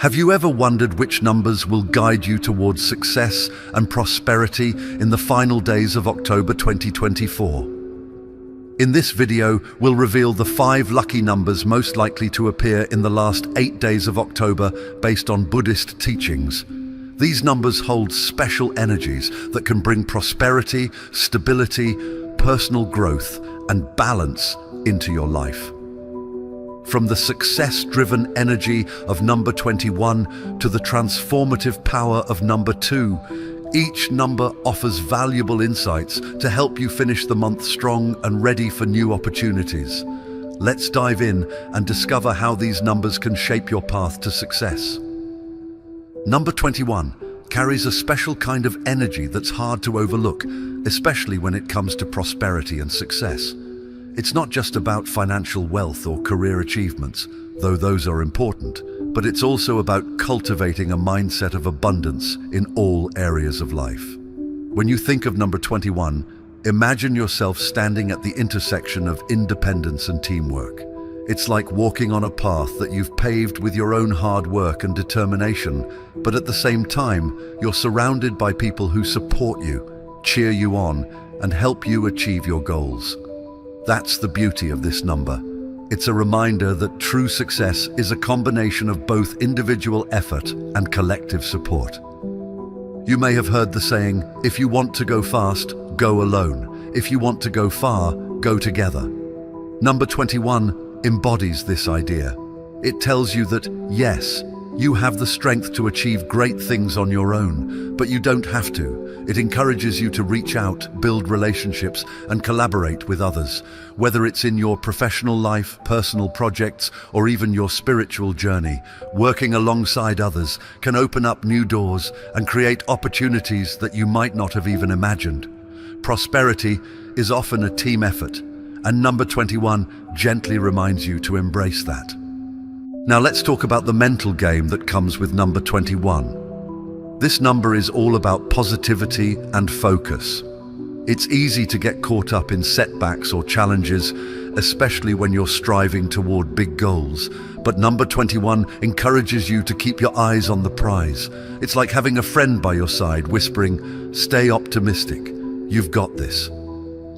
Have you ever wondered which numbers will guide you towards success and prosperity in the final days of October 2024? In this video, we'll reveal the 5 lucky numbers most likely to appear in the last 8 days of October based on Buddhist teachings. These numbers hold special energies that can bring prosperity, stability, personal growth, and balance into your life. From the success-driven energy of number 21 to the transformative power of number 2, each number offers valuable insights to help you finish the month strong and ready for new opportunities. Let's dive in and discover how these numbers can shape your path to success. Number 21 carries a special kind of energy that's hard to overlook, especially when it comes to prosperity and success. It's not just about financial wealth or career achievements, though those are important, but it's also about cultivating a mindset of abundance in all areas of life. When you think of number 21, imagine yourself standing at the intersection of independence and teamwork. It's like walking on a path that you've paved with your own hard work and determination, but at the same time, you're surrounded by people who support you, cheer you on, and help you achieve your goals. That's the beauty of this number. It's a reminder that true success is a combination of both individual effort and collective support. You may have heard the saying, if you want to go fast, go alone. If you want to go far, go together. Number 21 embodies this idea. It tells you that, yes, you have the strength to achieve great things on your own, but you don't have to. It encourages you to reach out, build relationships, and collaborate with others. Whether it's in your professional life, personal projects, or even your spiritual journey, working alongside others can open up new doors and create opportunities that you might not have even imagined. Prosperity is often a team effort, and number 21 gently reminds you to embrace that. Now let's talk about the mental game that comes with number 21. This number is all about positivity and focus. It's easy to get caught up in setbacks or challenges, especially when you're striving toward big goals. But number 21 encourages you to keep your eyes on the prize. It's like having a friend by your side whispering, "Stay optimistic. You've got this."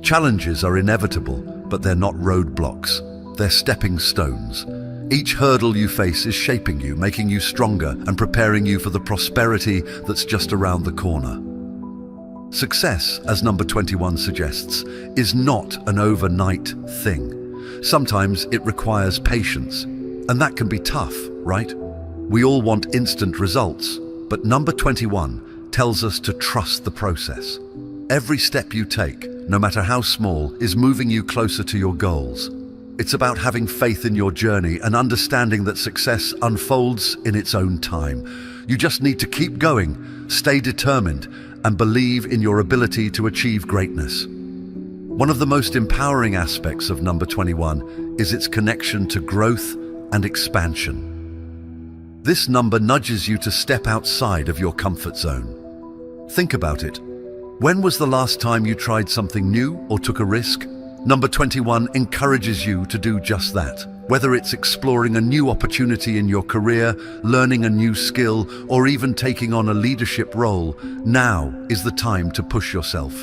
Challenges are inevitable, but they're not roadblocks. They're stepping stones. Each hurdle you face is shaping you, making you stronger, and preparing you for the prosperity that's just around the corner. Success, as number 21 suggests, is not an overnight thing. Sometimes it requires patience, and that can be tough, right? We all want instant results, but number 21 tells us to trust the process. Every step you take, no matter how small, is moving you closer to your goals. It's about having faith in your journey and understanding that success unfolds in its own time. You just need to keep going, stay determined, and believe in your ability to achieve greatness. One of the most empowering aspects of number 21 is its connection to growth and expansion. This number nudges you to step outside of your comfort zone. Think about it. When was the last time you tried something new or took a risk? Number 21 encourages you to do just that. Whether it's exploring a new opportunity in your career, learning a new skill, or even taking on a leadership role, now is the time to push yourself.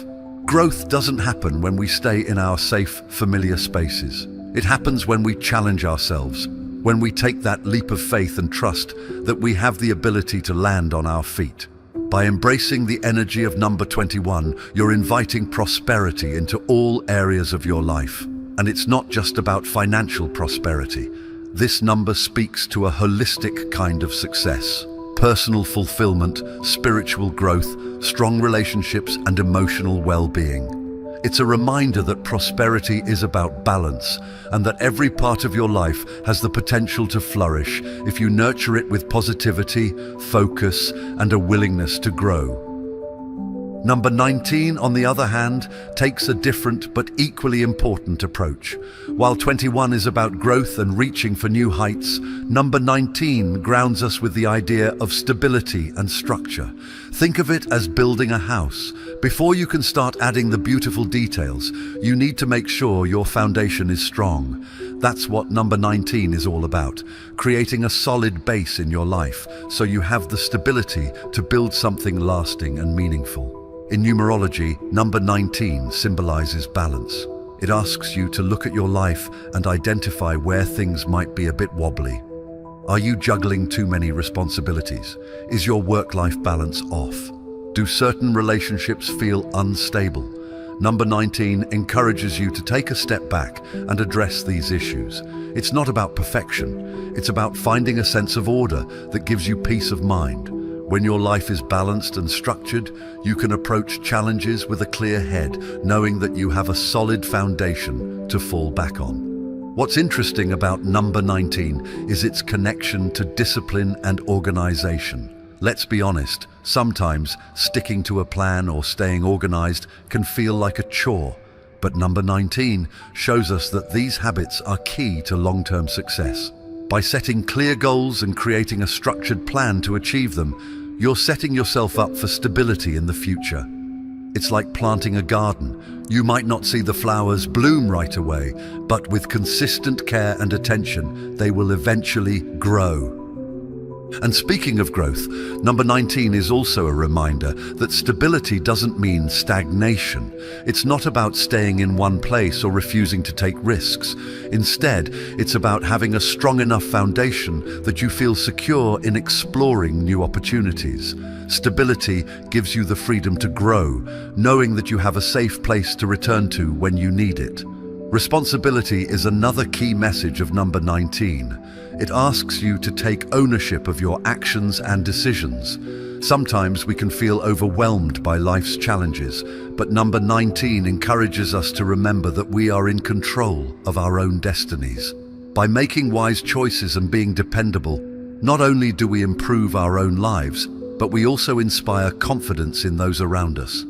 Growth doesn't happen when we stay in our safe, familiar spaces. It happens when we challenge ourselves, when we take that leap of faith and trust that we have the ability to land on our feet. By embracing the energy of number 21, you're inviting prosperity into all areas of your life. And it's not just about financial prosperity. This number speaks to a holistic kind of success. Personal fulfillment, spiritual growth, strong relationships, and emotional well-being. It's a reminder that prosperity is about balance, and that every part of your life has the potential to flourish if you nurture it with positivity, focus, and a willingness to grow. Number 19, on the other hand, takes a different but equally important approach. While 21 is about growth and reaching for new heights, number 19 grounds us with the idea of stability and structure. Think of it as building a house. Before you can start adding the beautiful details, you need to make sure your foundation is strong. That's what number 19 is all about, creating a solid base in your life so you have the stability to build something lasting and meaningful. In numerology, number 19 symbolizes balance. It asks you to look at your life and identify where things might be a bit wobbly. Are you juggling too many responsibilities? Is your work-life balance off? Do certain relationships feel unstable? Number 19 encourages you to take a step back and address these issues. It's not about perfection. It's about finding a sense of order that gives you peace of mind. When your life is balanced and structured, you can approach challenges with a clear head, knowing that you have a solid foundation to fall back on. What's interesting about number 19 is its connection to discipline and organization. Let's be honest, sometimes sticking to a plan or staying organized can feel like a chore. But number 19 shows us that these habits are key to long-term success. By setting clear goals and creating a structured plan to achieve them, you're setting yourself up for stability in the future. It's like planting a garden. You might not see the flowers bloom right away, but with consistent care and attention, they will eventually grow. And speaking of growth, number 19 is also a reminder that stability doesn't mean stagnation. It's not about staying in one place or refusing to take risks. Instead, it's about having a strong enough foundation that you feel secure in exploring new opportunities. Stability gives you the freedom to grow, knowing that you have a safe place to return to when you need it. Responsibility is another key message of number 19. It asks you to take ownership of your actions and decisions. Sometimes we can feel overwhelmed by life's challenges, but number 19 encourages us to remember that we are in control of our own destinies. By making wise choices and being dependable, not only do we improve our own lives, but we also inspire confidence in those around us.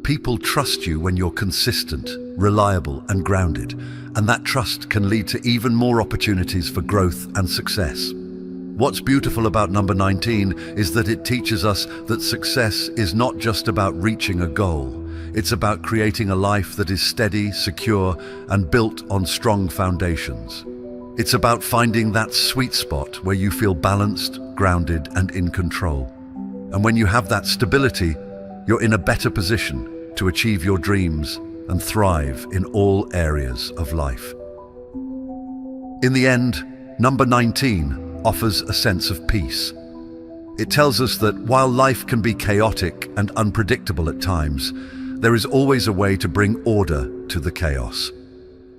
People trust you when you're consistent, reliable, and grounded, and that trust can lead to even more opportunities for growth and success. What's beautiful about number 19 is that it teaches us that success is not just about reaching a goal. It's about creating a life that is steady, secure, and built on strong foundations. It's about finding that sweet spot where you feel balanced, grounded, and in control. And when you have that stability, you're in a better position to achieve your dreams and thrive in all areas of life. In the end, number 19 offers a sense of peace. It tells us that while life can be chaotic and unpredictable at times, there is always a way to bring order to the chaos.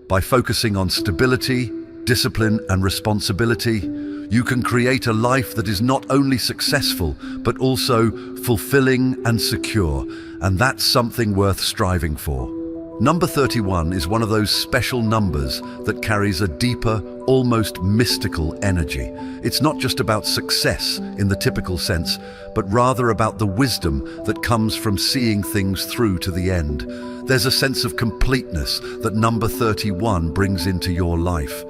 By focusing on stability, discipline, and responsibility, you can create a life that is not only successful, but also fulfilling and secure, and that's something worth striving for. Number 31 is one of those special numbers that carries a deeper, almost mystical energy. It's not just about success in the typical sense, but rather about the wisdom that comes from seeing things through to the end. There's a sense of completeness that number 31 brings into your life.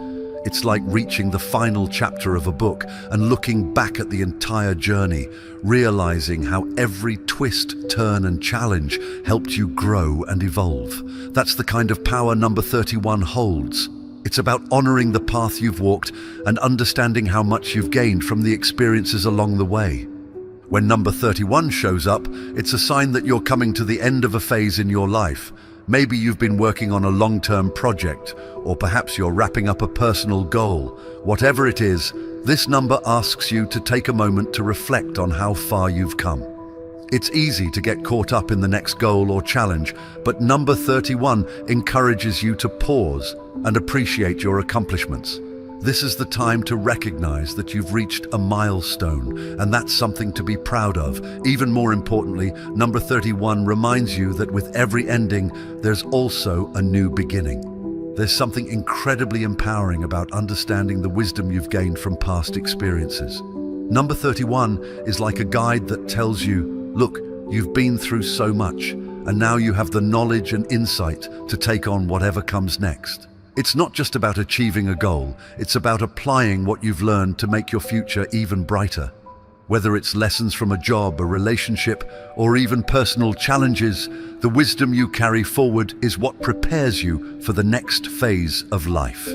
It's like reaching the final chapter of a book and looking back at the entire journey, realizing how every twist, turn, and challenge helped you grow and evolve. That's the kind of power number 31 holds. It's about honoring the path you've walked and understanding how much you've gained from the experiences along the way. When number 31 shows up, it's a sign that you're coming to the end of a phase in your life. Maybe you've been working on a long-term project, or perhaps you're wrapping up a personal goal. Whatever it is, this number asks you to take a moment to reflect on how far you've come. It's easy to get caught up in the next goal or challenge, but number 31 encourages you to pause and appreciate your accomplishments. This is the time to recognize that you've reached a milestone, and that's something to be proud of. Even more importantly, number 31 reminds you that with every ending, there's also a new beginning. There's something incredibly empowering about understanding the wisdom you've gained from past experiences. Number 31 is like a guide that tells you, look, You've been through so much, and now you have the knowledge and insight to take on whatever comes next. It's not just about achieving a goal, it's about applying what you've learned to make your future even brighter. Whether it's lessons from a job, a relationship, or even personal challenges, the wisdom you carry forward is what prepares you for the next phase of life.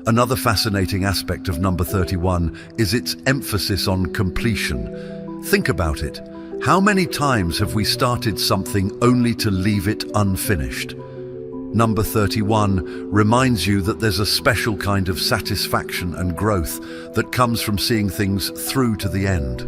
Another fascinating aspect of number 31 is its emphasis on completion. Think about it. How many times have we started something only to leave it unfinished? Number 31 reminds you that there's a special kind of satisfaction and growth that comes from seeing things through to the end.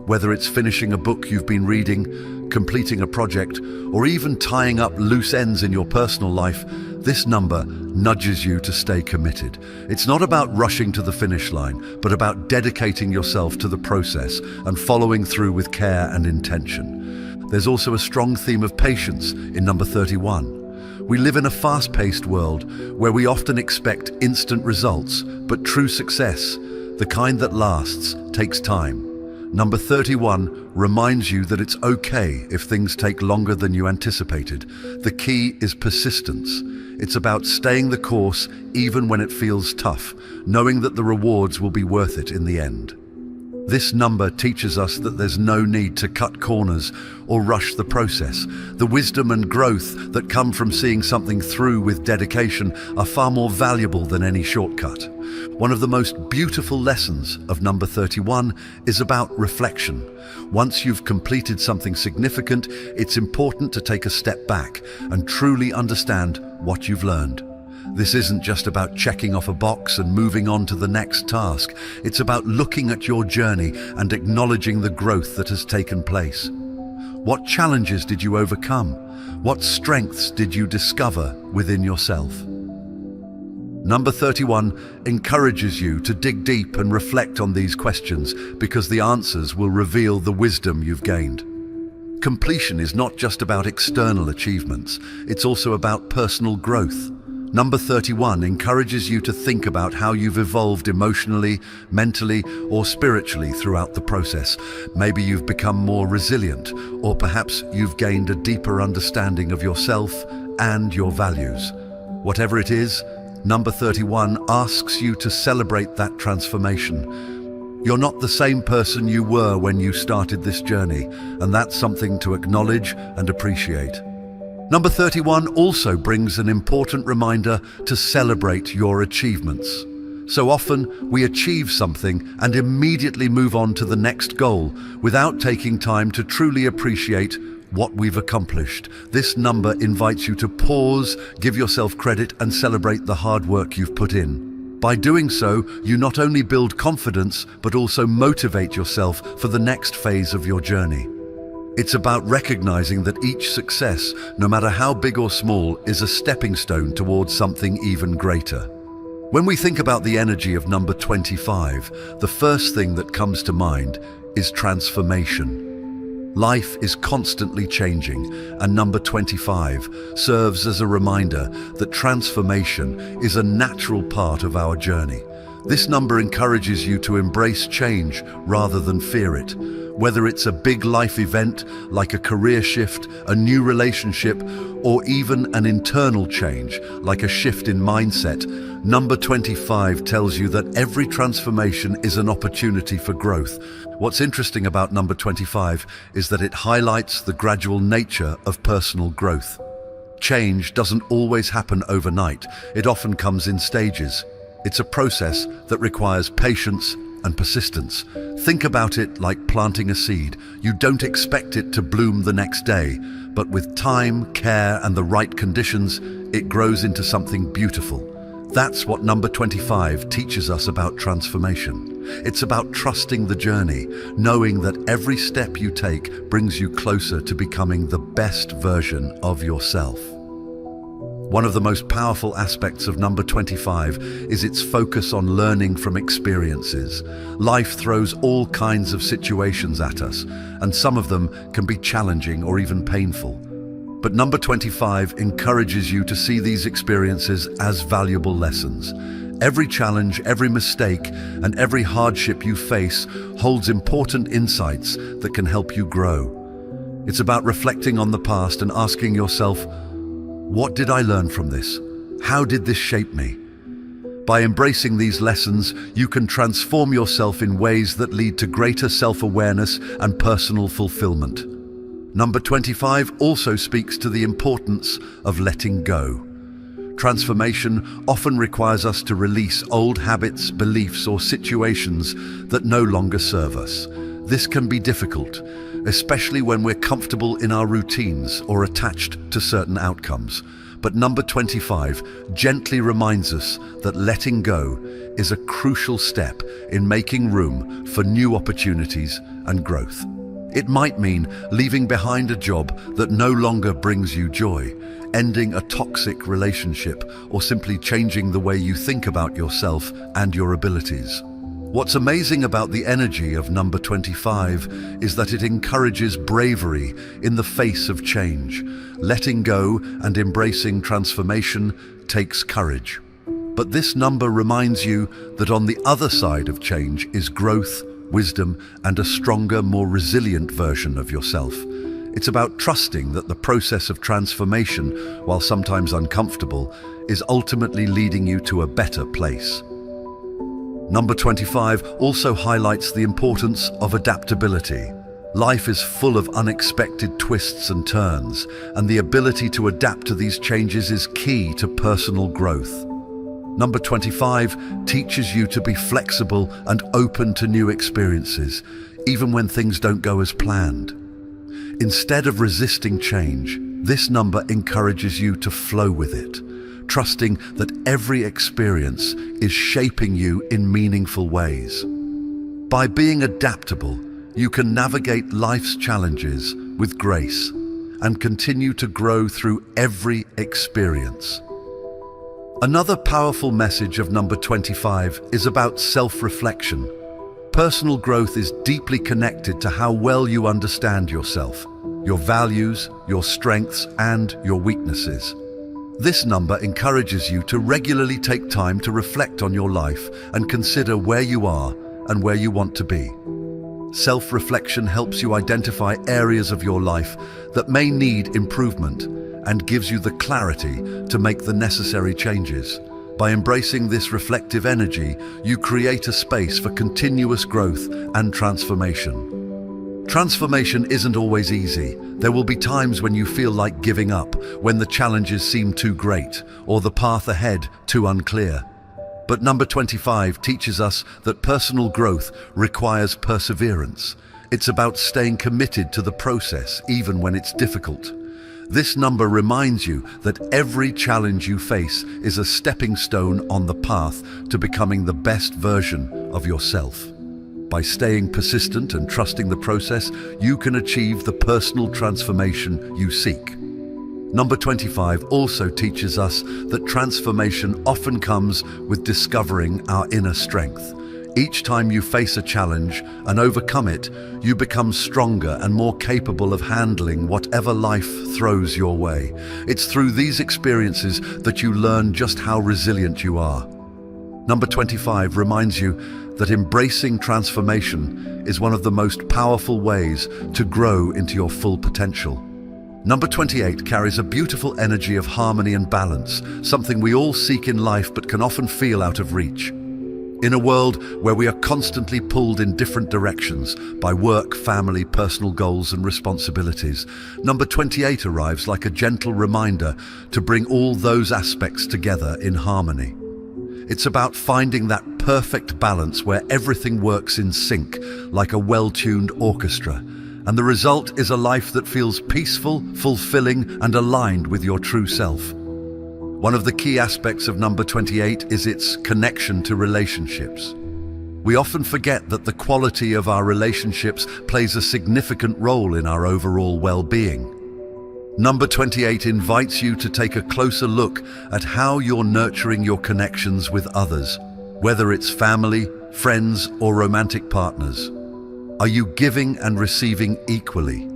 Whether it's finishing a book you've been reading, completing a project, or even tying up loose ends in your personal life, this number nudges you to stay committed. It's not about rushing to the finish line, but about dedicating yourself to the process and following through with care and intention. There's also a strong theme of patience in number 31. We live in a fast-paced world where we often expect instant results, but true success, the kind that lasts, takes time. Number 31 reminds you that it's okay if things take longer than you anticipated. The key is persistence. It's about staying the course even when it feels tough, knowing that the rewards will be worth it in the end. This number teaches us that there's no need to cut corners or rush the process. The wisdom and growth that come from seeing something through with dedication are far more valuable than any shortcut. One of the most beautiful lessons of number 31 is about reflection. Once you've completed something significant, it's important to take a step back and truly understand what you've learned. This isn't just about checking off a box and moving on to the next task. It's about looking at your journey and acknowledging the growth that has taken place. What challenges did you overcome? What strengths did you discover within yourself? Number 31 encourages you to dig deep and reflect on these questions because the answers will reveal the wisdom you've gained. Completion is not just about external achievements, it's also about personal growth. Number 31 encourages you to think about how you've evolved emotionally, mentally, or spiritually throughout the process. Maybe you've become more resilient, or perhaps you've gained a deeper understanding of yourself and your values. Whatever it is, number 31 asks you to celebrate that transformation. You're not the same person you were when you started this journey, and that's something to acknowledge and appreciate. Number 31 also brings an important reminder to celebrate your achievements. So often, we achieve something and immediately move on to the next goal without taking time to truly appreciate what we've accomplished. This number invites you to pause, give yourself credit, and celebrate the hard work you've put in. By doing so, you not only build confidence, but also motivate yourself for the next phase of your journey. It's about recognizing that each success, no matter how big or small, is a stepping stone towards something even greater. When we think about the energy of number 25, the first thing that comes to mind is transformation. Life is constantly changing, and number 25 serves as a reminder that transformation is a natural part of our journey. This number encourages you to embrace change rather than fear it. Whether it's a big life event like a career shift, a new relationship, or even an internal change like a shift in mindset, number 25 tells you that every transformation is an opportunity for growth. What's interesting about number 25 is that it highlights the gradual nature of personal growth. Change doesn't always happen overnight. It often comes in stages. It's a process that requires patience and persistence. Think about it like planting a seed. You don't expect it to bloom the next day, but with time, care, and the right conditions, it grows into something beautiful. That's what number 25 teaches us about transformation. It's about trusting the journey, knowing that every step you take brings you closer to becoming the best version of yourself. One of the most powerful aspects of number 25 is its focus on learning from experiences. Life throws all kinds of situations at us, and some of them can be challenging or even painful. But number 25 encourages you to see these experiences as valuable lessons. Every challenge, every mistake, and every hardship you face holds important insights that can help you grow. It's about reflecting on the past and asking yourself, what did I learn from this? How did this shape me? By embracing these lessons, you can transform yourself in ways that lead to greater self-awareness and personal fulfillment. Number 25 also speaks to the importance of letting go. Transformation often requires us to release old habits, beliefs, or situations that no longer serve us. This can be difficult, especially when we're comfortable in our routines or attached to certain outcomes. But number 25 gently reminds us that letting go is a crucial step in making room for new opportunities and growth. It might mean leaving behind a job that no longer brings you joy, ending a toxic relationship, or simply changing the way you think about yourself and your abilities. What's amazing about the energy of number 25 is that it encourages bravery in the face of change. Letting go and embracing transformation takes courage. But this number reminds you that on the other side of change is growth, wisdom, and a stronger, more resilient version of yourself. It's about trusting that the process of transformation, while sometimes uncomfortable, is ultimately leading you to a better place. Number 25 also highlights the importance of adaptability. Life is full of unexpected twists and turns, and the ability to adapt to these changes is key to personal growth. Number 25 teaches you to be flexible and open to new experiences, even when things don't go as planned. Instead of resisting change, this number encourages you to flow with it, trusting that every experience is shaping you in meaningful ways. By being adaptable, you can navigate life's challenges with grace and continue to grow through every experience. Another powerful message of number 25 is about self-reflection. Personal growth is deeply connected to how well you understand yourself, your values, your strengths, and your weaknesses. This number encourages you to regularly take time to reflect on your life and consider where you are and where you want to be. Self-reflection helps you identify areas of your life that may need improvement and gives you the clarity to make the necessary changes. By embracing this reflective energy, you create a space for continuous growth and transformation. Transformation isn't always easy. There will be times when you feel like giving up, when the challenges seem too great, or the path ahead too unclear. But number 25 teaches us that personal growth requires perseverance. It's about staying committed to the process, even when it's difficult. This number reminds you that every challenge you face is a stepping stone on the path to becoming the best version of yourself. By staying persistent and trusting the process, you can achieve the personal transformation you seek. Number 25 also teaches us that transformation often comes with discovering our inner strength. Each time you face a challenge and overcome it, you become stronger and more capable of handling whatever life throws your way. It's through these experiences that you learn just how resilient you are. Number 25 reminds you that embracing transformation is one of the most powerful ways to grow into your full potential. Number 28 carries a beautiful energy of harmony and balance, something we all seek in life but can often feel out of reach. In a world where we are constantly pulled in different directions by work, family, personal goals and responsibilities, number 28 arrives like a gentle reminder to bring all those aspects together in harmony. It's about finding that perfect balance where everything works in sync, like a well-tuned orchestra, and the result is a life that feels peaceful, fulfilling, and aligned with your true self. One of the key aspects of number 28 is its connection to relationships. We often forget that the quality of our relationships plays a significant role in our overall well-being. Number 28 invites you to take a closer look at how you're nurturing your connections with others, whether it's family, friends, or romantic partners. Are you giving and receiving equally?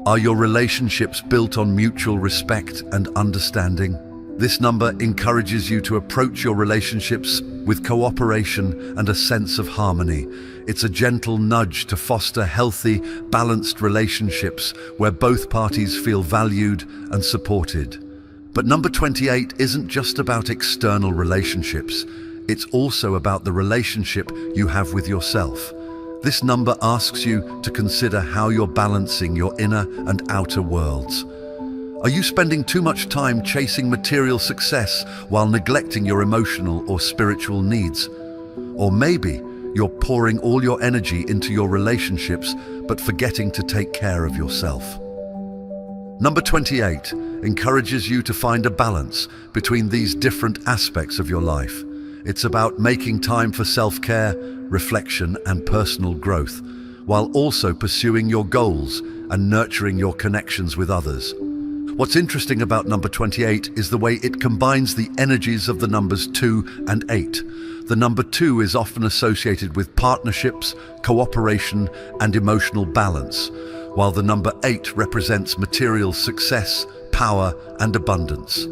Are your relationships built on mutual respect and understanding? This number encourages you to approach your relationships with cooperation and a sense of harmony. It's a gentle nudge to foster healthy, balanced relationships where both parties feel valued and supported. But number 28 isn't just about external relationships. It's also about the relationship you have with yourself. This number asks you to consider how you're balancing your inner and outer worlds. Are you spending too much time chasing material success while neglecting your emotional or spiritual needs? Or maybe you're pouring all your energy into your relationships but forgetting to take care of yourself. Number 28 encourages you to find a balance between these different aspects of your life. It's about making time for self-care, reflection, and personal growth, while also pursuing your goals and nurturing your connections with others. What's interesting about number 28 is the way it combines the energies of the numbers 2 and 8. The number 2 is often associated with partnerships, cooperation, and emotional balance, while the number 8 represents material success, power, and abundance.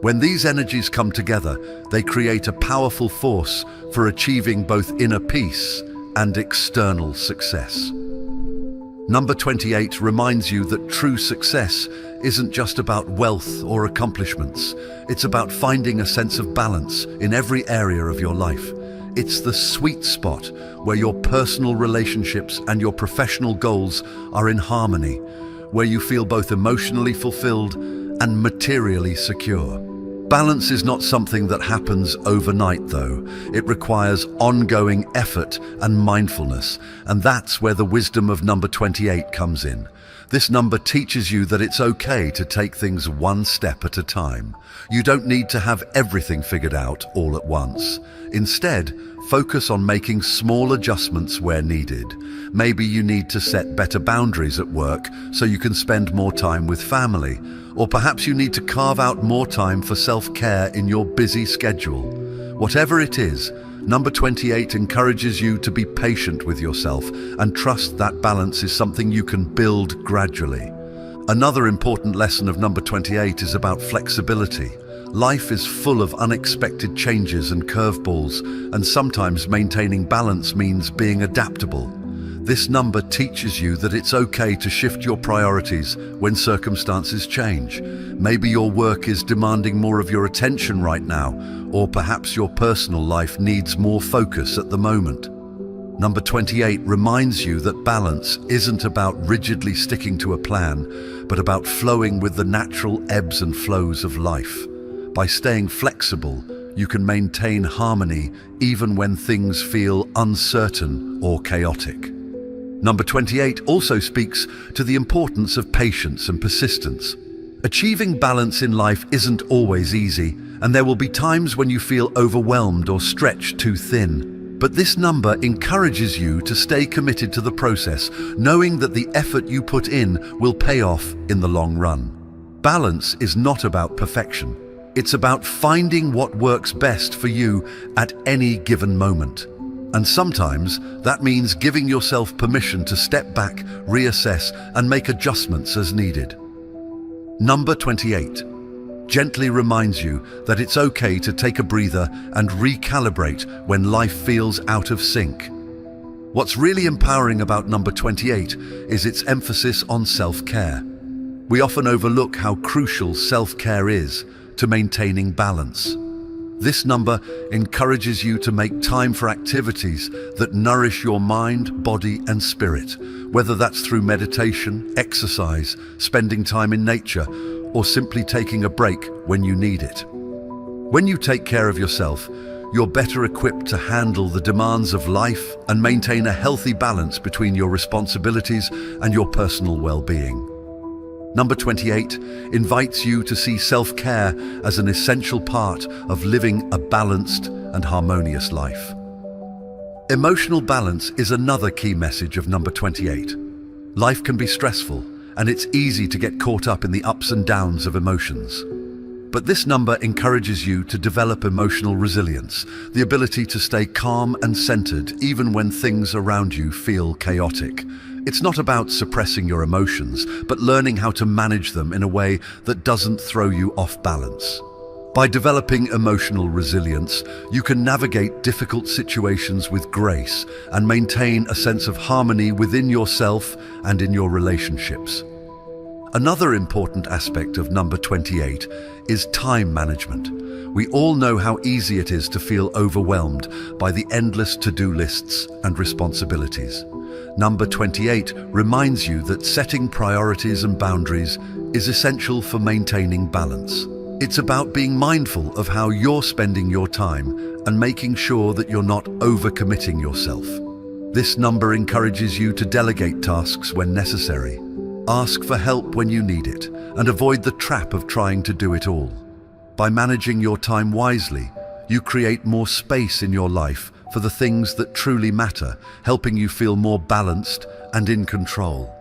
When these energies come together, they create a powerful force for achieving both inner peace and external success. Number 28 reminds you that true success isn't just about wealth or accomplishments. It's about finding a sense of balance in every area of your life. It's the sweet spot where your personal relationships and your professional goals are in harmony, where you feel both emotionally fulfilled and materially secure. Balance is not something that happens overnight, though. It requires ongoing effort and mindfulness, and that's where the wisdom of number 28 comes in. This number teaches you that it's okay to take things one step at a time. You don't need to have everything figured out all at once. Instead, focus on making small adjustments where needed. Maybe you need to set better boundaries at work so you can spend more time with family. Or perhaps you need to carve out more time for self-care in your busy schedule. Whatever it is, number 28 encourages you to be patient with yourself and trust that balance is something you can build gradually. Another important lesson of number 28 is about flexibility. Life is full of unexpected changes and curveballs, and sometimes maintaining balance means being adaptable. This number teaches you that it's okay to shift your priorities when circumstances change. Maybe your work is demanding more of your attention right now, or perhaps your personal life needs more focus at the moment. Number 28 reminds you that balance isn't about rigidly sticking to a plan, but about flowing with the natural ebbs and flows of life. By staying flexible, you can maintain harmony even when things feel uncertain or chaotic. Number 28 also speaks to the importance of patience and persistence. Achieving balance in life isn't always easy, and there will be times when you feel overwhelmed or stretched too thin. But this number encourages you to stay committed to the process, knowing that the effort you put in will pay off in the long run. Balance is not about perfection. It's about finding what works best for you at any given moment. And sometimes that means giving yourself permission to step back, reassess, and make adjustments as needed. Number 28 gently reminds you that it's okay to take a breather and recalibrate when life feels out of sync. What's really empowering about number 28 is its emphasis on self-care. We often overlook how crucial self-care is to maintaining balance. This number encourages you to make time for activities that nourish your mind, body, and spirit, whether that's through meditation, exercise, spending time in nature, or simply taking a break when you need it. When you take care of yourself, you're better equipped to handle the demands of life and maintain a healthy balance between your responsibilities and your personal well-being. Number 28 invites you to see self-care as an essential part of living a balanced and harmonious life. Emotional balance is another key message of number 28. Life can be stressful, and it's easy to get caught up in the ups and downs of emotions. But this number encourages you to develop emotional resilience, the ability to stay calm and centered even when things around you feel chaotic. It's not about suppressing your emotions, but learning how to manage them in a way that doesn't throw you off balance. By developing emotional resilience, you can navigate difficult situations with grace and maintain a sense of harmony within yourself and in your relationships. Another important aspect of number 28 is time management. We all know how easy it is to feel overwhelmed by the endless to-do lists and responsibilities. Number 28 reminds you that setting priorities and boundaries is essential for maintaining balance. It's about being mindful of how you're spending your time and making sure that you're not overcommitting yourself. This number encourages you to delegate tasks when necessary. Ask for help when you need it, and avoid the trap of trying to do it all. By managing your time wisely, you create more space in your life for the things that truly matter, helping you feel more balanced and in control.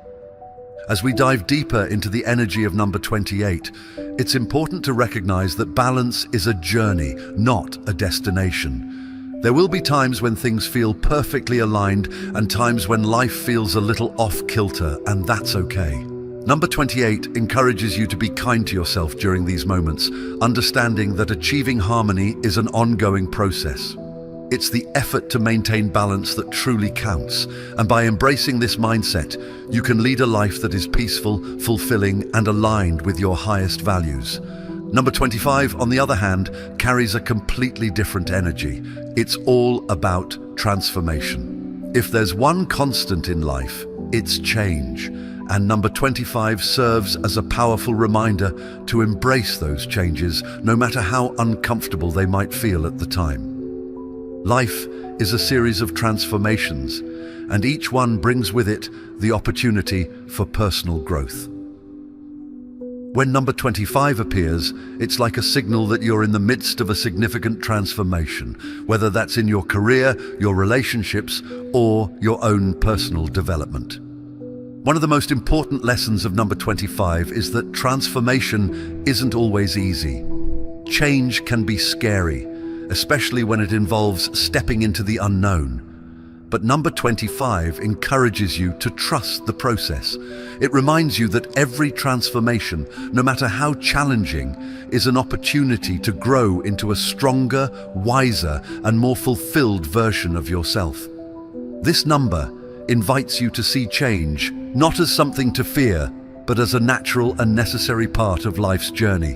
As we dive deeper into the energy of number 28, it's important to recognize that balance is a journey, not a destination. There will be times when things feel perfectly aligned and times when life feels a little off kilter, and that's okay. Number 28 encourages you to be kind to yourself during these moments, understanding that achieving harmony is an ongoing process. It's the effort to maintain balance that truly counts, and by embracing this mindset, you can lead a life that is peaceful, fulfilling, and aligned with your highest values. Number 25, on the other hand, carries a completely different energy. It's all about transformation. If there's one constant in life, it's change. And number 25 serves as a powerful reminder to embrace those changes, no matter how uncomfortable they might feel at the time. Life is a series of transformations, and each one brings with it the opportunity for personal growth. When number 25 appears, it's like a signal that you're in the midst of a significant transformation, whether that's in your career, your relationships, or your own personal development. One of the most important lessons of number 25 is that transformation isn't always easy. Change can be scary, especially when it involves stepping into the unknown. But number 25 encourages you to trust the process. It reminds you that every transformation, no matter how challenging, is an opportunity to grow into a stronger, wiser, and more fulfilled version of yourself. This number invites you to see change not as something to fear, but as a natural and necessary part of life's journey.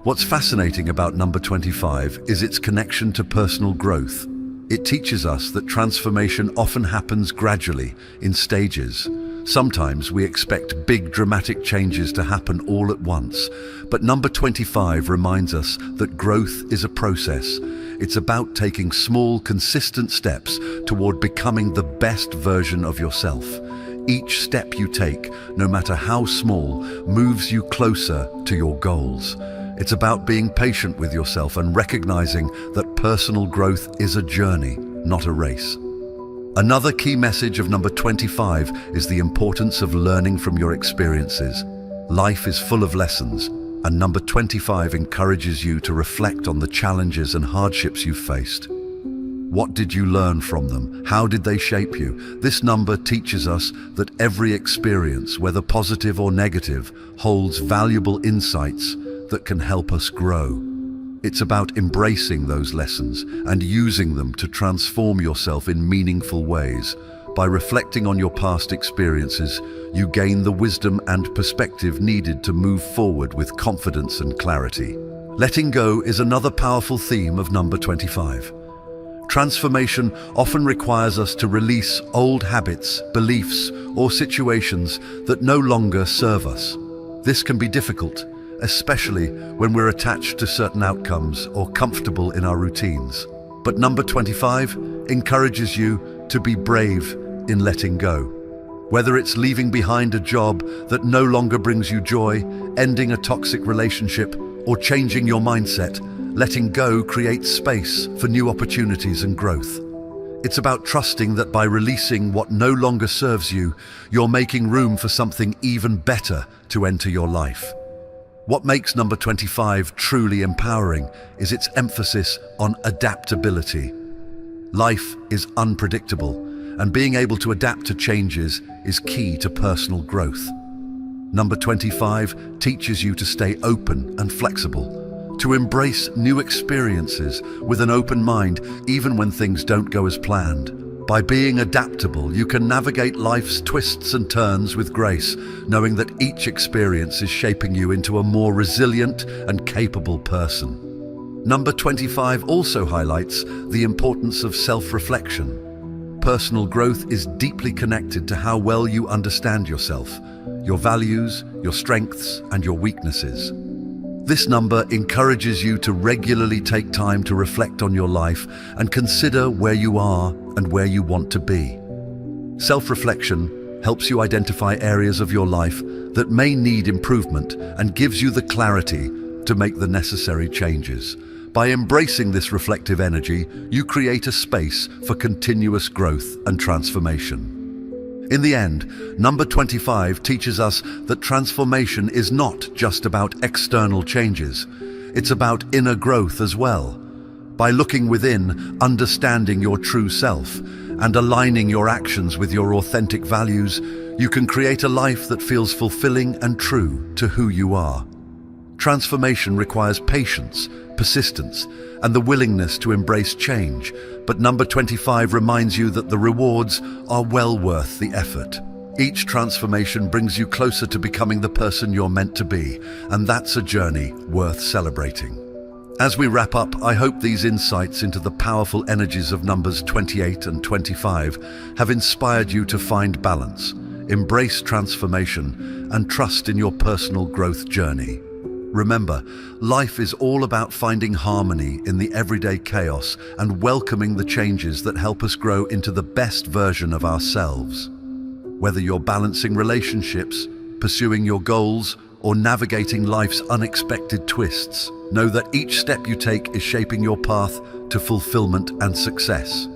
What's fascinating about number 25 is its connection to personal growth. It teaches us that transformation often happens gradually, in stages. Sometimes we expect big dramatic changes to happen all at once, but number 25 reminds us that growth is a process. It's about taking small, consistent steps toward becoming the best version of yourself. Each step you take, no matter how small, moves you closer to your goals. It's about being patient with yourself and recognizing that personal growth is a journey, not a race. Another key message of number 25 is the importance of learning from your experiences. Life is full of lessons, and number 25 encourages you to reflect on the challenges and hardships you've faced. What did you learn from them? How did they shape you? This number teaches us that every experience, whether positive or negative, holds valuable insights that can help us grow. It's about embracing those lessons and using them to transform yourself in meaningful ways. By reflecting on your past experiences, you gain the wisdom and perspective needed to move forward with confidence and clarity. Letting go is another powerful theme of number 25. Transformation often requires us to release old habits, beliefs, or situations that no longer serve us. This can be difficult, especially when we're attached to certain outcomes or comfortable in our routines. But number 25 encourages you to be brave in letting go. Whether it's leaving behind a job that no longer brings you joy, ending a toxic relationship, or changing your mindset, letting go creates space for new opportunities and growth. It's about trusting that by releasing what no longer serves you, you're making room for something even better to enter your life. What makes number 25 truly empowering is its emphasis on adaptability. Life is unpredictable, and being able to adapt to changes is key to personal growth. Number 25 teaches you to stay open and flexible. to embrace new experiences with an open mind even when things don't go as planned. By being adaptable, you can navigate life's twists and turns with grace, knowing that each experience is shaping you into a more resilient and capable person. Number 25 also highlights the importance of self-reflection. Personal growth is deeply connected to how well you understand yourself, your values, your strengths, and your weaknesses. This number encourages you to regularly take time to reflect on your life and consider where you are and where you want to be. Self-reflection helps you identify areas of your life that may need improvement and gives you the clarity to make the necessary changes. By embracing this reflective energy, you create a space for continuous growth and transformation. In the end, number 25 teaches us that transformation is not just about external changes. It's about inner growth as well. By looking within, understanding your true self, and aligning your actions with your authentic values, you can create a life that feels fulfilling and true to who you are. Transformation requires patience, persistence, and the willingness to embrace change, but number 25 reminds you that the rewards are well worth the effort. Each transformation brings you closer to becoming the person you're meant to be, and that's a journey worth celebrating. As we wrap up, I hope these insights into the powerful energies of numbers 28 and 25 have inspired you to find balance, embrace transformation, and trust in your personal growth journey. Remember, life is all about finding harmony in the everyday chaos and welcoming the changes that help us grow into the best version of ourselves. Whether you're balancing relationships, pursuing your goals, or navigating life's unexpected twists, know that each step you take is shaping your path to fulfillment and success.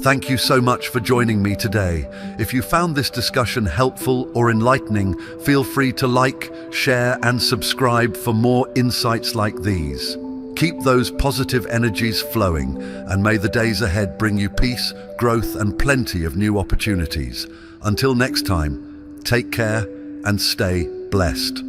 Thank you so much for joining me today. If you found this discussion helpful or enlightening, feel free to like, share, and subscribe for more insights like these. Keep those positive energies flowing, and may the days ahead bring you peace, growth, and plenty of new opportunities. Until next time, take care and stay blessed.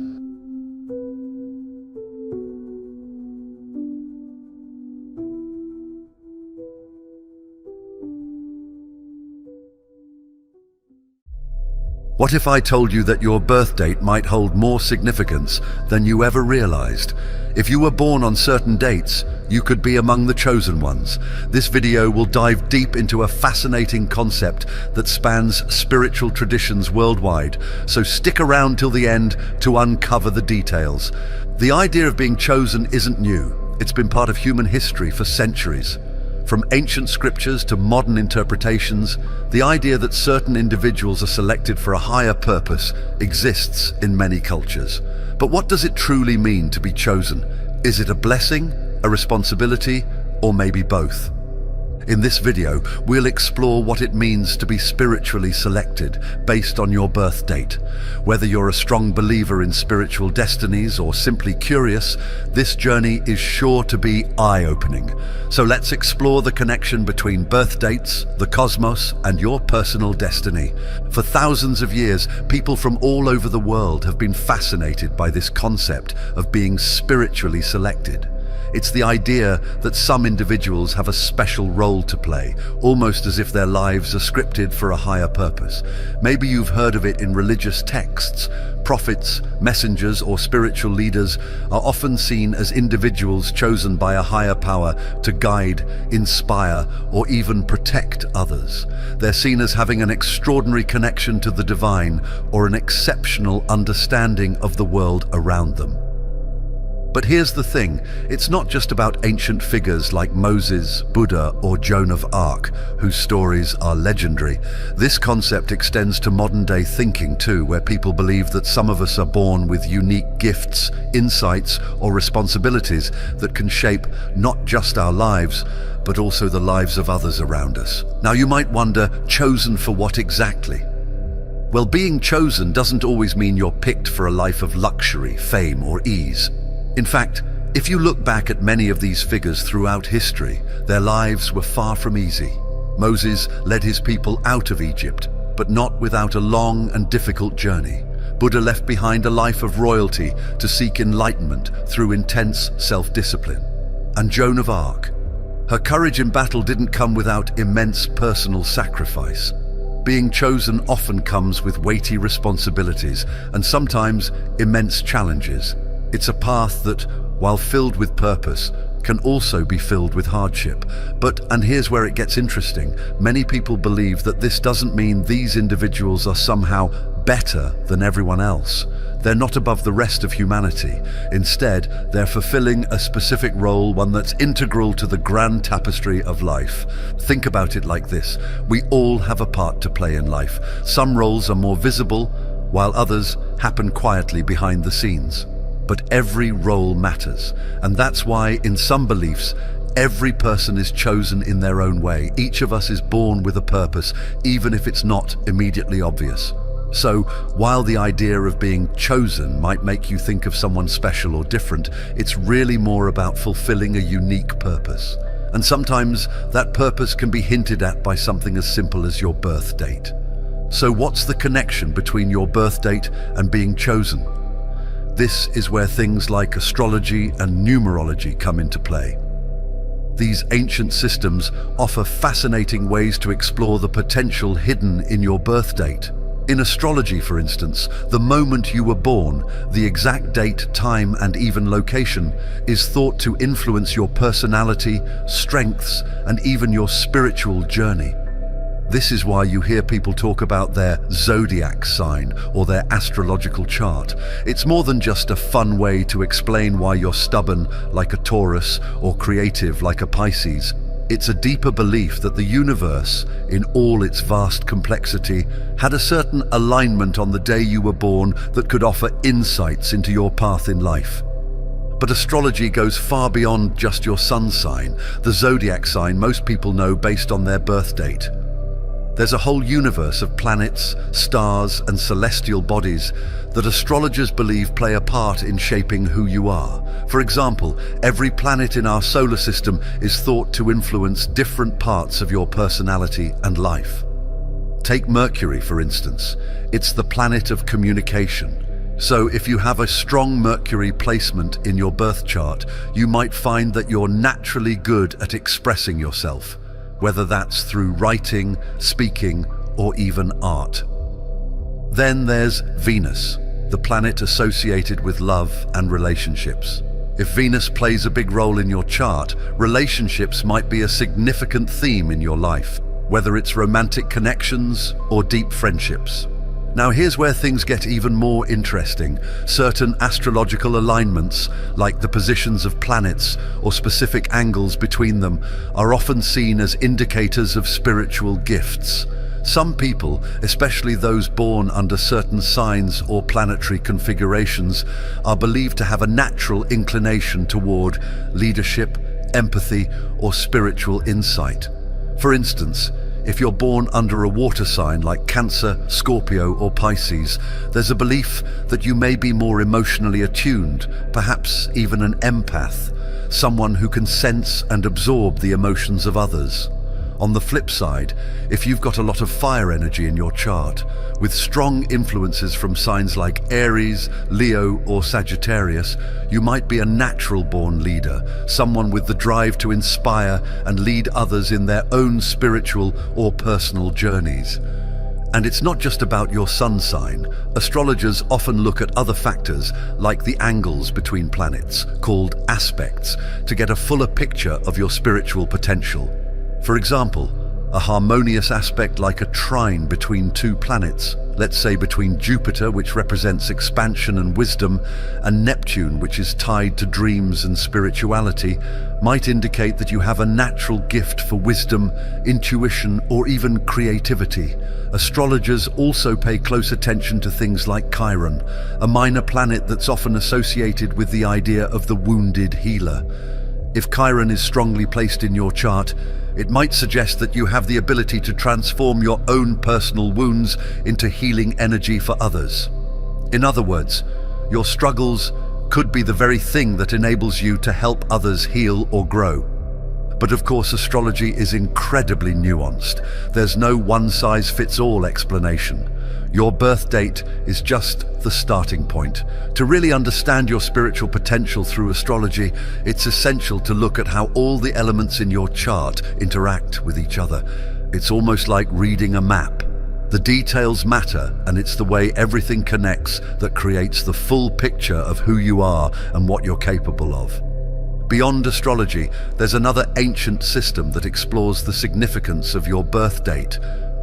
What if I told you that your birth date might hold more significance than you ever realized? If you were born on certain dates, you could be among the chosen ones. This video will dive deep into a fascinating concept that spans spiritual traditions worldwide, so stick around till the end to uncover the details. The idea of being chosen isn't new. It's been part of human history for centuries. From ancient scriptures to modern interpretations, the idea that certain individuals are selected for a higher purpose exists in many cultures. But what does it truly mean to be chosen? Is it a blessing, a responsibility, or maybe both? In this video, we'll explore what it means to be spiritually selected based on your birth date. Whether you're a strong believer in spiritual destinies or simply curious, this journey is sure to be eye-opening. So let's explore the connection between birth dates, the cosmos, and your personal destiny. For thousands of years, people from all over the world have been fascinated by this concept of being spiritually selected. It's the idea that some individuals have a special role to play, almost as if their lives are scripted for a higher purpose. Maybe you've heard of it in religious texts. Prophets, messengers, or spiritual leaders are often seen as individuals chosen by a higher power to guide, inspire, or even protect others. They're seen as having an extraordinary connection to the divine or an exceptional understanding of the world around them. But here's the thing, it's not just about ancient figures like Moses, Buddha, or Joan of Arc, whose stories are legendary. This concept extends to modern-day thinking too, where people believe that some of us are born with unique gifts, insights, or responsibilities that can shape not just our lives, but also the lives of others around us. Now you might wonder, chosen for what exactly? Well, being chosen doesn't always mean you're picked for a life of luxury, fame, or ease. In fact, if you look back at many of these figures throughout history, their lives were far from easy. Moses led his people out of Egypt, but not without a long and difficult journey. Buddha left behind a life of royalty to seek enlightenment through intense self-discipline. And Joan of Arc. Her courage in battle didn't come without immense personal sacrifice. Being chosen often comes with weighty responsibilities and sometimes immense challenges. It's a path that, while filled with purpose, can also be filled with hardship. And here's where it gets interesting, many people believe that this doesn't mean these individuals are somehow better than everyone else. They're not above the rest of humanity. Instead, they're fulfilling a specific role, one that's integral to the grand tapestry of life. Think about it like this. We all have a part to play in life. Some roles are more visible, while others happen quietly behind the scenes. But every role matters, and that's why, in some beliefs, every person is chosen in their own way. Each of us is born with a purpose, even if it's not immediately obvious. So, while the idea of being chosen might make you think of someone special or different, it's really more about fulfilling a unique purpose. And sometimes that purpose can be hinted at by something as simple as your birth date. So what's the connection between your birth date and being chosen? This is where things like astrology and numerology come into play. These ancient systems offer fascinating ways to explore the potential hidden in your birth date. In astrology, for instance, the moment you were born, the exact date, time, and even location is thought to influence your personality, strengths, and even your spiritual journey. This is why you hear people talk about their zodiac sign or their astrological chart. It's more than just a fun way to explain why you're stubborn like a Taurus or creative like a Pisces. It's a deeper belief that the universe, in all its vast complexity, had a certain alignment on the day you were born that could offer insights into your path in life. But astrology goes far beyond just your sun sign, the zodiac sign most people know based on their birth date. There's a whole universe of planets, stars, and celestial bodies that astrologers believe play a part in shaping who you are. For example, every planet in our solar system is thought to influence different parts of your personality and life. Take Mercury, for instance. It's the planet of communication. So if you have a strong Mercury placement in your birth chart, you might find that you're naturally good at expressing yourself, whether that's through writing, speaking, or even art. Then there's Venus, the planet associated with love and relationships. If Venus plays a big role in your chart, relationships might be a significant theme in your life, whether it's romantic connections or deep friendships. Now here's where things get even more interesting. Certain astrological alignments, like the positions of planets or specific angles between them, are often seen as indicators of spiritual gifts. Some people, especially those born under certain signs or planetary configurations, are believed to have a natural inclination toward leadership, empathy, or spiritual insight. For instance, if you're born under a water sign like Cancer, Scorpio, or Pisces, there's a belief that you may be more emotionally attuned, perhaps even an empath, someone who can sense and absorb the emotions of others. On the flip side, if you've got a lot of fire energy in your chart, with strong influences from signs like Aries, Leo, or Sagittarius, you might be a natural-born leader, someone with the drive to inspire and lead others in their own spiritual or personal journeys. And it's not just about your sun sign. Astrologers often look at other factors, like the angles between planets, called aspects, to get a fuller picture of your spiritual potential. For example, a harmonious aspect like a trine between two planets, let's say between Jupiter, which represents expansion and wisdom, and Neptune, which is tied to dreams and spirituality, might indicate that you have a natural gift for wisdom, intuition, or even creativity. Astrologers also pay close attention to things like Chiron, a minor planet that's often associated with the idea of the wounded healer. If Chiron is strongly placed in your chart, it might suggest that you have the ability to transform your own personal wounds into healing energy for others. In other words, your struggles could be the very thing that enables you to help others heal or grow. But of course, astrology is incredibly nuanced. There's no one-size-fits-all explanation. Your birth date is just the starting point. To really understand your spiritual potential through astrology, it's essential to look at how all the elements in your chart interact with each other. It's almost like reading a map. The details matter, and it's the way everything connects that creates the full picture of who you are and what you're capable of. Beyond astrology, there's another ancient system that explores the significance of your birth date: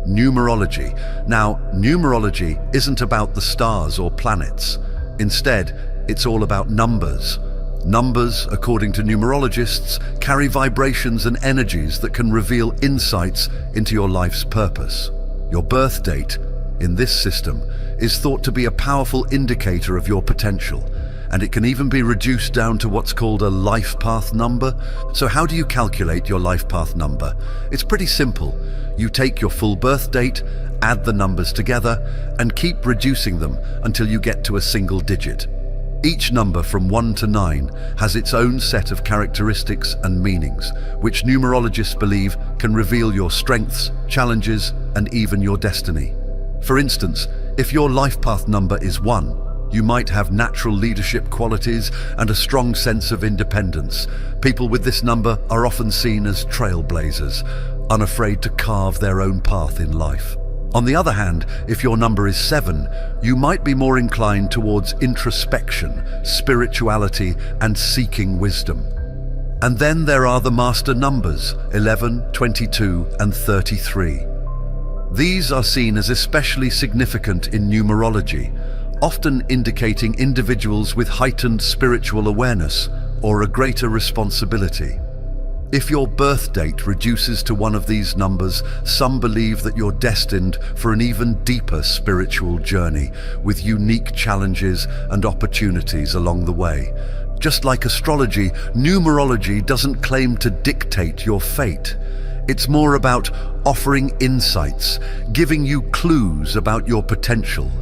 numerology. Now, numerology isn't about the stars or planets. Instead, it's all about numbers. Numbers, according to numerologists, carry vibrations and energies that can reveal insights into your life's purpose. Your birth date, in this system, is thought to be a powerful indicator of your potential, and it can even be reduced down to what's called a life path number. So how do you calculate your life path number? It's pretty simple. You take your full birth date, add the numbers together, and keep reducing them until you get to a single digit. Each number from 1 to 9 has its own set of characteristics and meanings, which numerologists believe can reveal your strengths, challenges, and even your destiny. For instance, if your life path number is 1, you might have natural leadership qualities and a strong sense of independence. People with this number are often seen as trailblazers, unafraid to carve their own path in life. On the other hand, if your number is 7, you might be more inclined towards introspection, spirituality, and seeking wisdom. And then there are the master numbers, 11, 22, and 33. These are seen as especially significant in numerology, often indicating individuals with heightened spiritual awareness or a greater responsibility. If your birth date reduces to one of these numbers, some believe that you're destined for an even deeper spiritual journey, with unique challenges and opportunities along the way. Just like astrology, numerology doesn't claim to dictate your fate. It's more about offering insights, giving you clues about your potential.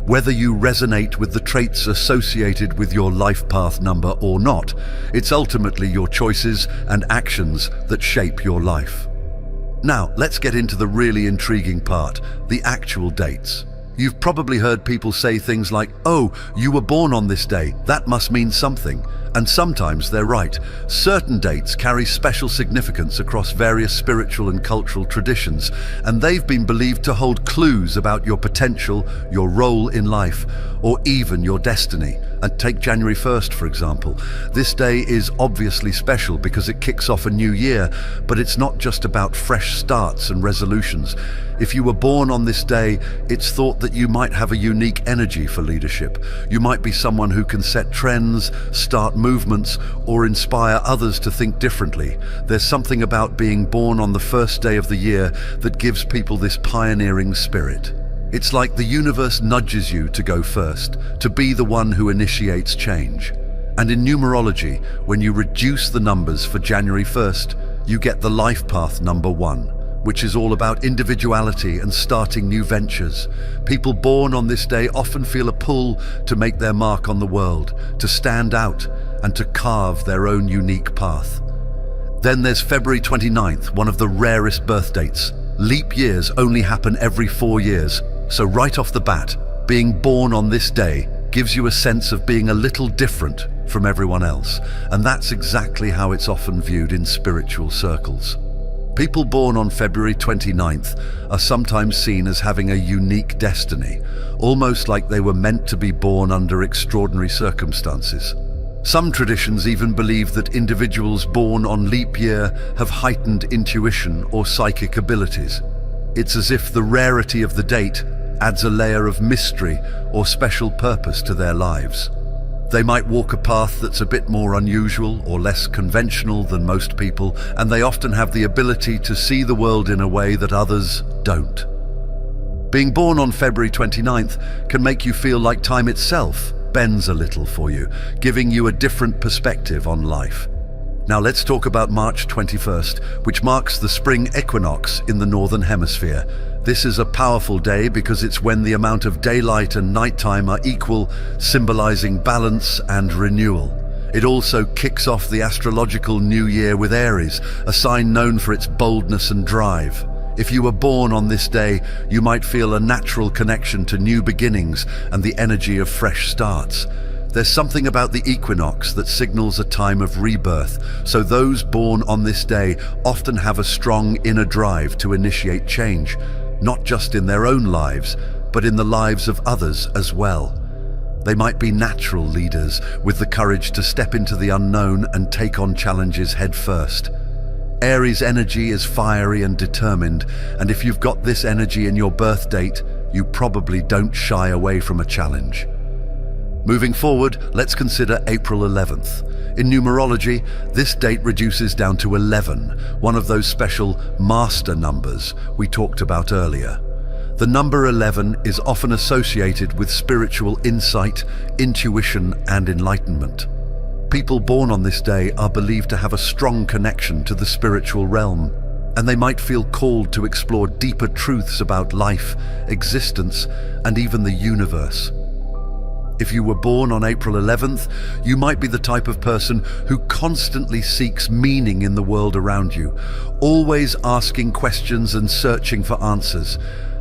Whether you resonate with the traits associated with your life path number or not, it's ultimately your choices and actions that shape your life. Now, let's get into the really intriguing part, the actual dates. You've probably heard people say things like, "Oh, you were born on this day, that must mean something." And sometimes they're right. Certain dates carry special significance across various spiritual and cultural traditions, and they've been believed to hold clues about your potential, your role in life, or even your destiny. And take January 1st, for example. This day is obviously special because it kicks off a new year, but it's not just about fresh starts and resolutions. If you were born on this day, it's thought that you might have a unique energy for leadership. You might be someone who can set trends, start movements, or inspire others to think differently. There's something about being born on the first day of the year that gives people this pioneering spirit. It's like the universe nudges you to go first, to be the one who initiates change. And in numerology, when you reduce the numbers for January 1st, you get the life path number 1, which is all about individuality and starting new ventures. People born on this day often feel a pull to make their mark on the world, to stand out, and to carve their own unique path. Then there's February 29th, one of the rarest birth dates. Leap years only happen every 4 years, so right off the bat, being born on this day gives you a sense of being a little different from everyone else, and that's exactly how it's often viewed in spiritual circles. People born on February 29th are sometimes seen as having a unique destiny, almost like they were meant to be born under extraordinary circumstances. Some traditions even believe that individuals born on leap year have heightened intuition or psychic abilities. It's as if the rarity of the date adds a layer of mystery or special purpose to their lives. They might walk a path that's a bit more unusual or less conventional than most people, and they often have the ability to see the world in a way that others don't. Being born on February 29th can make you feel like time itself bends a little for you, giving you a different perspective on life. Now let's talk about March 21st, which marks the spring equinox in the Northern Hemisphere. This is a powerful day because it's when the amount of daylight and nighttime are equal, symbolizing balance and renewal. It also kicks off the astrological new year with Aries, a sign known for its boldness and drive. If you were born on this day, you might feel a natural connection to new beginnings and the energy of fresh starts. There's something about the equinox that signals a time of rebirth, so those born on this day often have a strong inner drive to initiate change, not just in their own lives, but in the lives of others as well. They might be natural leaders with the courage to step into the unknown and take on challenges head first. Aries energy is fiery and determined, and if you've got this energy in your birth date, you probably don't shy away from a challenge. Moving forward, let's consider April 11th. In numerology, this date reduces down to 11, one of those special master numbers we talked about earlier. The number 11 is often associated with spiritual insight, intuition, and enlightenment. People born on this day are believed to have a strong connection to the spiritual realm, and they might feel called to explore deeper truths about life, existence, and even the universe. If you were born on April 11th, you might be the type of person who constantly seeks meaning in the world around you, always asking questions and searching for answers.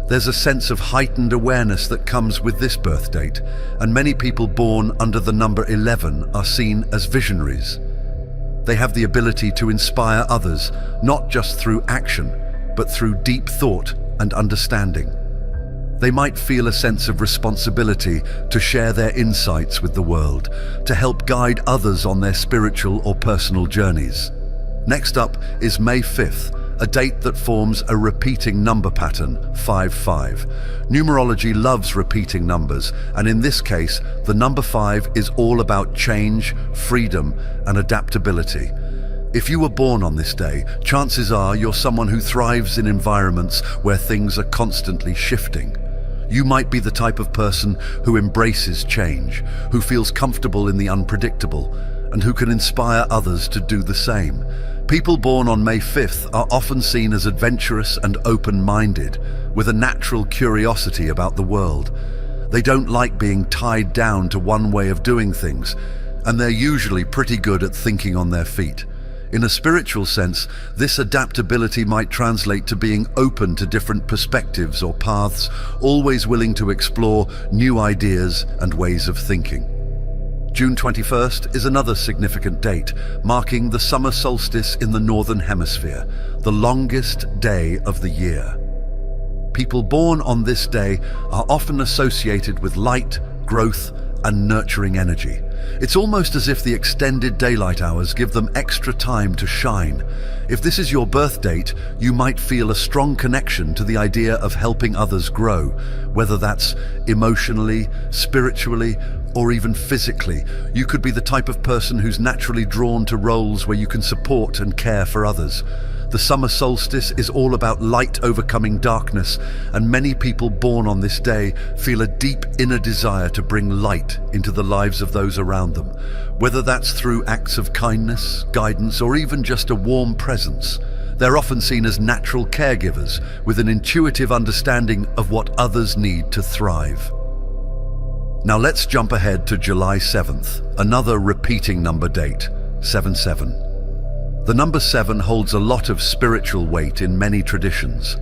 There's a sense of heightened awareness that comes with this birth date, and many people born under the number 11 are seen as visionaries. They have the ability to inspire others, not just through action, but through deep thought and understanding. They might feel a sense of responsibility to share their insights with the world, to help guide others on their spiritual or personal journeys. Next up is May 5th, a date that forms a repeating number pattern, 5-5. Numerology loves repeating numbers, and in this case, the number 5 is all about change, freedom, and adaptability. If you were born on this day, chances are you're someone who thrives in environments where things are constantly shifting. You might be the type of person who embraces change, who feels comfortable in the unpredictable, and who can inspire others to do the same. People born on May 5th are often seen as adventurous and open-minded, with a natural curiosity about the world. They don't like being tied down to one way of doing things, and they're usually pretty good at thinking on their feet. In a spiritual sense, this adaptability might translate to being open to different perspectives or paths, always willing to explore new ideas and ways of thinking. June 21st is another significant date, marking the summer solstice in the Northern Hemisphere, the longest day of the year. People born on this day are often associated with light, growth, and nurturing energy. It's almost as if the extended daylight hours give them extra time to shine. If this is your birth date, you might feel a strong connection to the idea of helping others grow, whether that's emotionally, spiritually, or even physically. You could be the type of person who's naturally drawn to roles where you can support and care for others. The summer solstice is all about light overcoming darkness, and many people born on this day feel a deep inner desire to bring light into the lives of those around them, whether that's through acts of kindness, guidance, or even just a warm presence. They're often seen as natural caregivers with an intuitive understanding of what others need to thrive. Now let's jump ahead to July 7th, another repeating number date, 7-7. The number 7 holds a lot of spiritual weight in many traditions.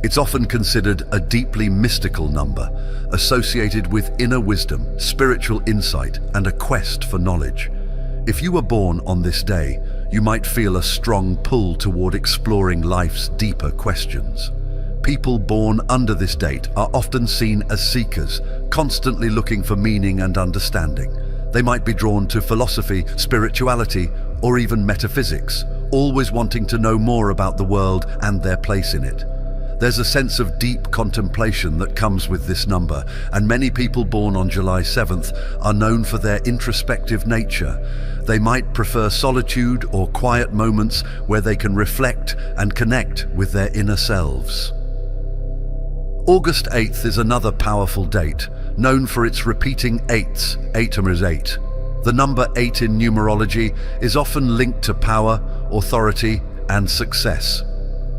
It's often considered a deeply mystical number, associated with inner wisdom, spiritual insight, and a quest for knowledge. If you were born on this day, you might feel a strong pull toward exploring life's deeper questions. People born under this date are often seen as seekers, constantly looking for meaning and understanding. They might be drawn to philosophy, spirituality, or even metaphysics, always wanting to know more about the world and their place in it. There's a sense of deep contemplation that comes with this number, and many people born on July 7th are known for their introspective nature. They might prefer solitude or quiet moments where they can reflect and connect with their inner selves. August 8th is another powerful date, known for its repeating eights. 8 is 8. The number 8 in numerology is often linked to power, authority, and success.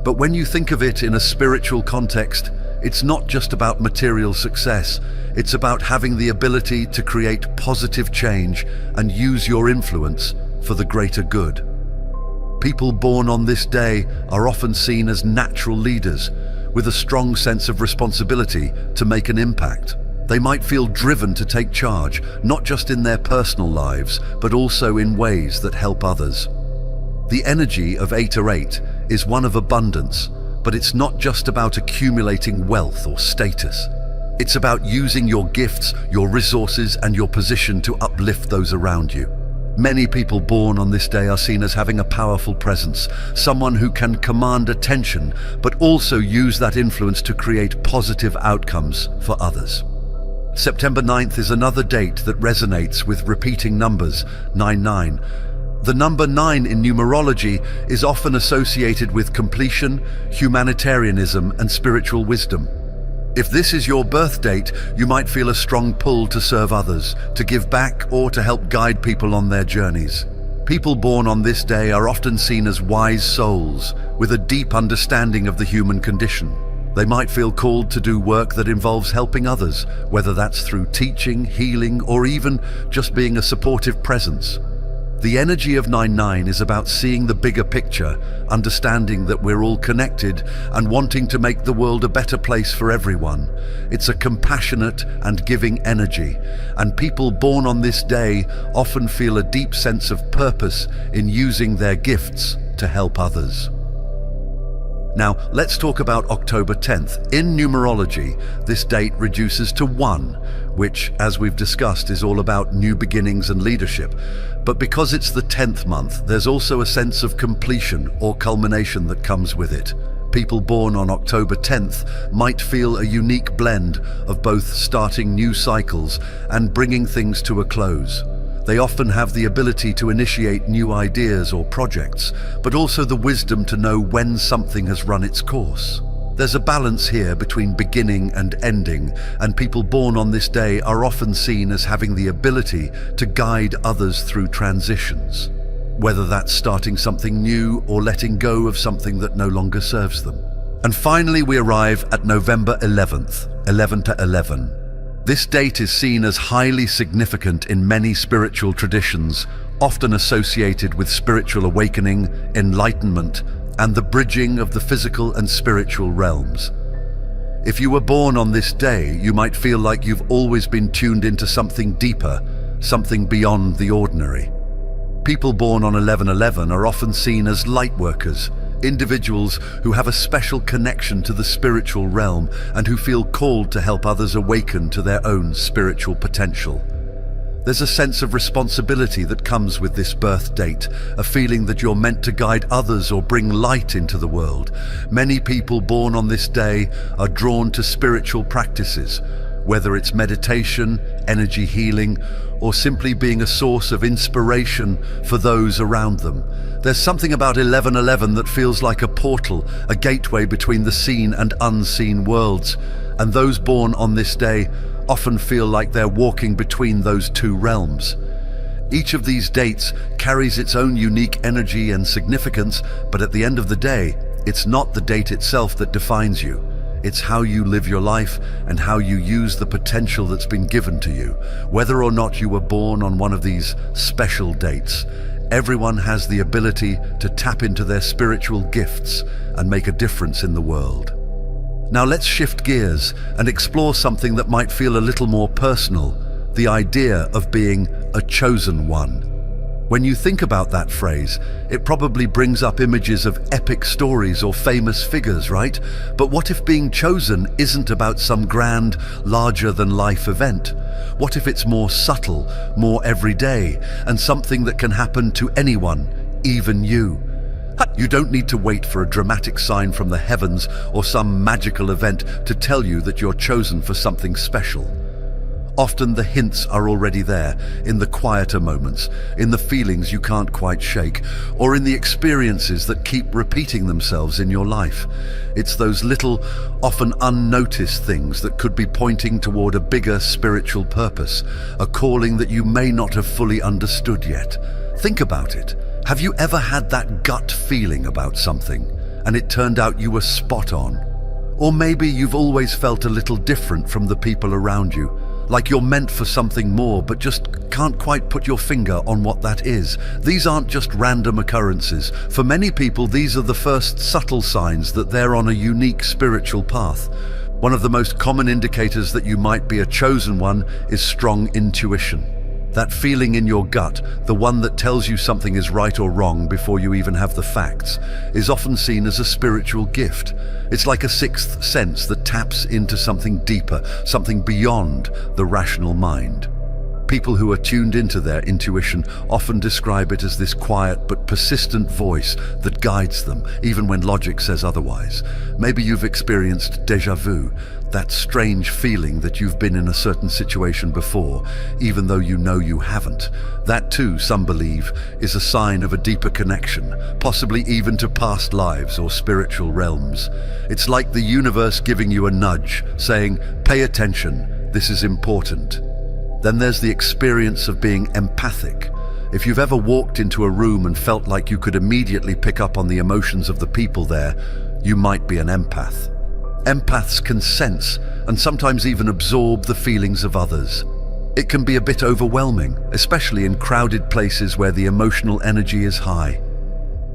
But when you think of it in a spiritual context, it's not just about material success. It's about having the ability to create positive change and use your influence for the greater good. People born on this day are often seen as natural leaders, with a strong sense of responsibility to make an impact. They might feel driven to take charge, not just in their personal lives, but also in ways that help others. The energy of 8 is one of abundance, but it's not just about accumulating wealth or status. It's about using your gifts, your resources, and your position to uplift those around you. Many people born on this day are seen as having a powerful presence, someone who can command attention, but also use that influence to create positive outcomes for others. September 9th is another date that resonates with repeating numbers, 99. The number 9 in numerology is often associated with completion, humanitarianism, and spiritual wisdom. If this is your birth date, you might feel a strong pull to serve others, to give back, or to help guide people on their journeys. People born on this day are often seen as wise souls, with a deep understanding of the human condition. They might feel called to do work that involves helping others, whether that's through teaching, healing, or even just being a supportive presence. The energy of 99 is about seeing the bigger picture, understanding that we're all connected, and wanting to make the world a better place for everyone. It's a compassionate and giving energy, and people born on this day often feel a deep sense of purpose in using their gifts to help others. Now, let's talk about October 10th. In numerology, this date reduces to 1, which, as we've discussed, is all about new beginnings and leadership. But because it's the 10th month, there's also a sense of completion or culmination that comes with it. People born on October 10th might feel a unique blend of both starting new cycles and bringing things to a close. They often have the ability to initiate new ideas or projects, but also the wisdom to know when something has run its course. There's a balance here between beginning and ending, and people born on this day are often seen as having the ability to guide others through transitions, whether that's starting something new or letting go of something that no longer serves them. And finally, we arrive at November 11th, 11 to 11. This date is seen as highly significant in many spiritual traditions, often associated with spiritual awakening, enlightenment, and the bridging of the physical and spiritual realms. If you were born on this day, you might feel like you've always been tuned into something deeper, something beyond the ordinary. People born on 11/11 are often seen as light workers, individuals who have a special connection to the spiritual realm and who feel called to help others awaken to their own spiritual potential. There's a sense of responsibility that comes with this birth date, a feeling that you're meant to guide others or bring light into the world. Many people born on this day are drawn to spiritual practices, whether it's meditation, energy healing, or simply being a source of inspiration for those around them. There's something about 11/11 that feels like a portal, a gateway between the seen and unseen worlds, and those born on this day often feel like they're walking between those two realms. Each of these dates carries its own unique energy and significance, but at the end of the day, it's not the date itself that defines you. It's how you live your life and how you use the potential that's been given to you. Whether or not you were born on one of these special dates, everyone has the ability to tap into their spiritual gifts and make a difference in the world. Now let's shift gears and explore something that might feel a little more personal, the idea of being a chosen one. When you think about that phrase, it probably brings up images of epic stories or famous figures, right? But what if being chosen isn't about some grand, larger-than-life event? What if it's more subtle, more everyday, and something that can happen to anyone, even you? You don't need to wait for a dramatic sign from the heavens or some magical event to tell you that you're chosen for something special. Often the hints are already there, in the quieter moments, in the feelings you can't quite shake, or in the experiences that keep repeating themselves in your life. It's those little, often unnoticed things that could be pointing toward a bigger spiritual purpose, a calling that you may not have fully understood yet. Think about it. Have you ever had that gut feeling about something, and it turned out you were spot on? Or maybe you've always felt a little different from the people around you, like you're meant for something more but just can't quite put your finger on what that is. These aren't just random occurrences. For many people, these are the first subtle signs that they're on a unique spiritual path. One of the most common indicators that you might be a chosen one is strong intuition. That feeling in your gut, the one that tells you something is right or wrong before you even have the facts, is often seen as a spiritual gift. It's like a sixth sense that taps into something deeper, something beyond the rational mind. People who are tuned into their intuition often describe it as this quiet but persistent voice that guides them, even when logic says otherwise. Maybe you've experienced déjà vu, that strange feeling that you've been in a certain situation before, even though you know you haven't. That too, some believe, is a sign of a deeper connection, possibly even to past lives or spiritual realms. It's like the universe giving you a nudge, saying, "Pay attention, this is important." Then there's the experience of being empathic. If you've ever walked into a room and felt like you could immediately pick up on the emotions of the people there, you might be an empath. Empaths can sense and sometimes even absorb the feelings of others. It can be a bit overwhelming, especially in crowded places where the emotional energy is high.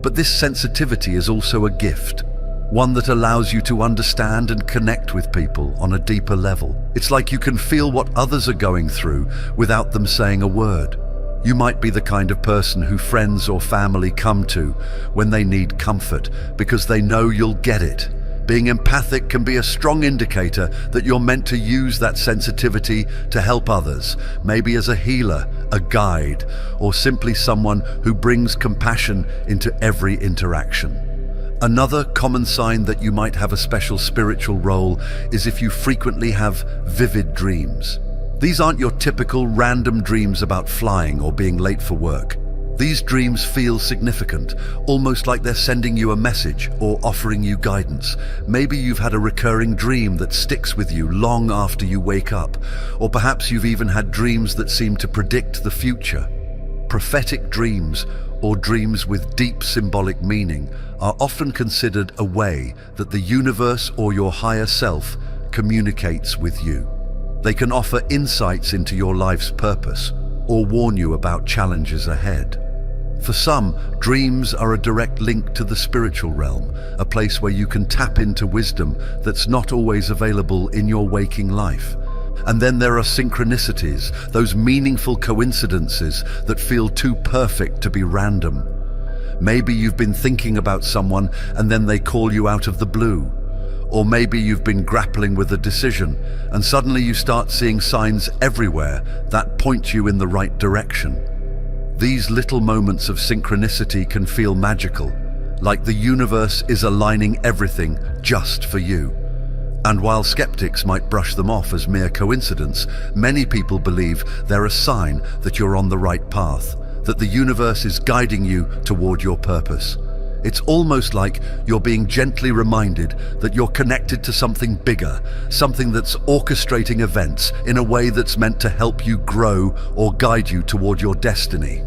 But this sensitivity is also a gift, one that allows you to understand and connect with people on a deeper level. It's like you can feel what others are going through without them saying a word. You might be the kind of person who friends or family come to when they need comfort because they know you'll get it. Being empathic can be a strong indicator that you're meant to use that sensitivity to help others, maybe as a healer, a guide, or simply someone who brings compassion into every interaction. Another common sign that you might have a special spiritual role is if you frequently have vivid dreams. These aren't your typical random dreams about flying or being late for work. These dreams feel significant, almost like they're sending you a message or offering you guidance. Maybe you've had a recurring dream that sticks with you long after you wake up, or perhaps you've even had dreams that seem to predict the future. Prophetic dreams, or dreams with deep symbolic meaning, are often considered a way that the universe or your higher self communicates with you. They can offer insights into your life's purpose or warn you about challenges ahead. For some, dreams are a direct link to the spiritual realm, a place where you can tap into wisdom that's not always available in your waking life. And then there are synchronicities, those meaningful coincidences that feel too perfect to be random. Maybe you've been thinking about someone and then they call you out of the blue. Or maybe you've been grappling with a decision and suddenly you start seeing signs everywhere that point you in the right direction. These little moments of synchronicity can feel magical, like the universe is aligning everything just for you. And while skeptics might brush them off as mere coincidence, many people believe they're a sign that you're on the right path, that the universe is guiding you toward your purpose. It's almost like you're being gently reminded that you're connected to something bigger, something that's orchestrating events in a way that's meant to help you grow or guide you toward your destiny.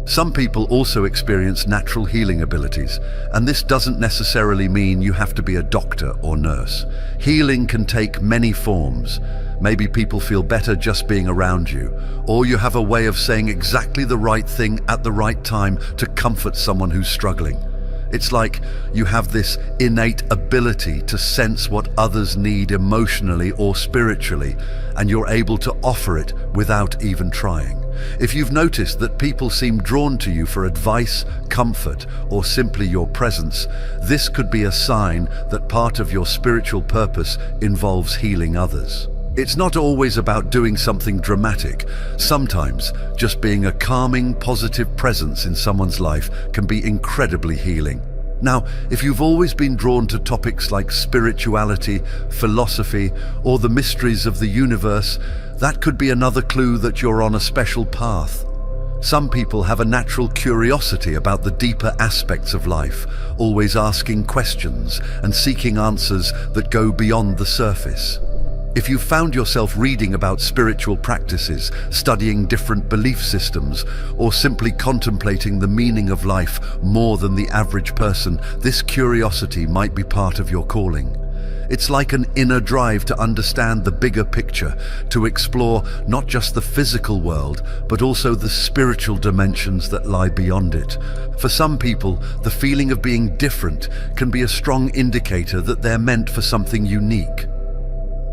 Some people also experience natural healing abilities, and this doesn't necessarily mean you have to be a doctor or nurse. Healing can take many forms. Maybe people feel better just being around you, or you have a way of saying exactly the right thing at the right time to comfort someone who's struggling. It's like you have this innate ability to sense what others need emotionally or spiritually, and you're able to offer it without even trying. If you've noticed that people seem drawn to you for advice, comfort, or simply your presence, this could be a sign that part of your spiritual purpose involves healing others. It's not always about doing something dramatic. Sometimes just being a calming, positive presence in someone's life can be incredibly healing. Now, if you've always been drawn to topics like spirituality, philosophy, or the mysteries of the universe, that could be another clue that you're on a special path. Some people have a natural curiosity about the deeper aspects of life, always asking questions and seeking answers that go beyond the surface. If you've found yourself reading about spiritual practices, studying different belief systems, or simply contemplating the meaning of life more than the average person, this curiosity might be part of your calling. It's like an inner drive to understand the bigger picture, to explore not just the physical world, but also the spiritual dimensions that lie beyond it. For some people, the feeling of being different can be a strong indicator that they're meant for something unique.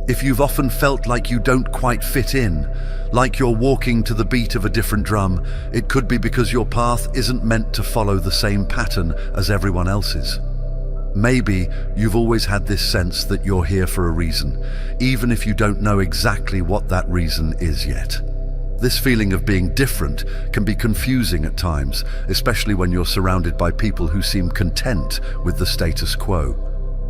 If you've often felt like you don't quite fit in, like you're walking to the beat of a different drum, it could be because your path isn't meant to follow the same pattern as everyone else's. Maybe you've always had this sense that you're here for a reason, even if you don't know exactly what that reason is yet. This feeling of being different can be confusing at times, especially when you're surrounded by people who seem content with the status quo.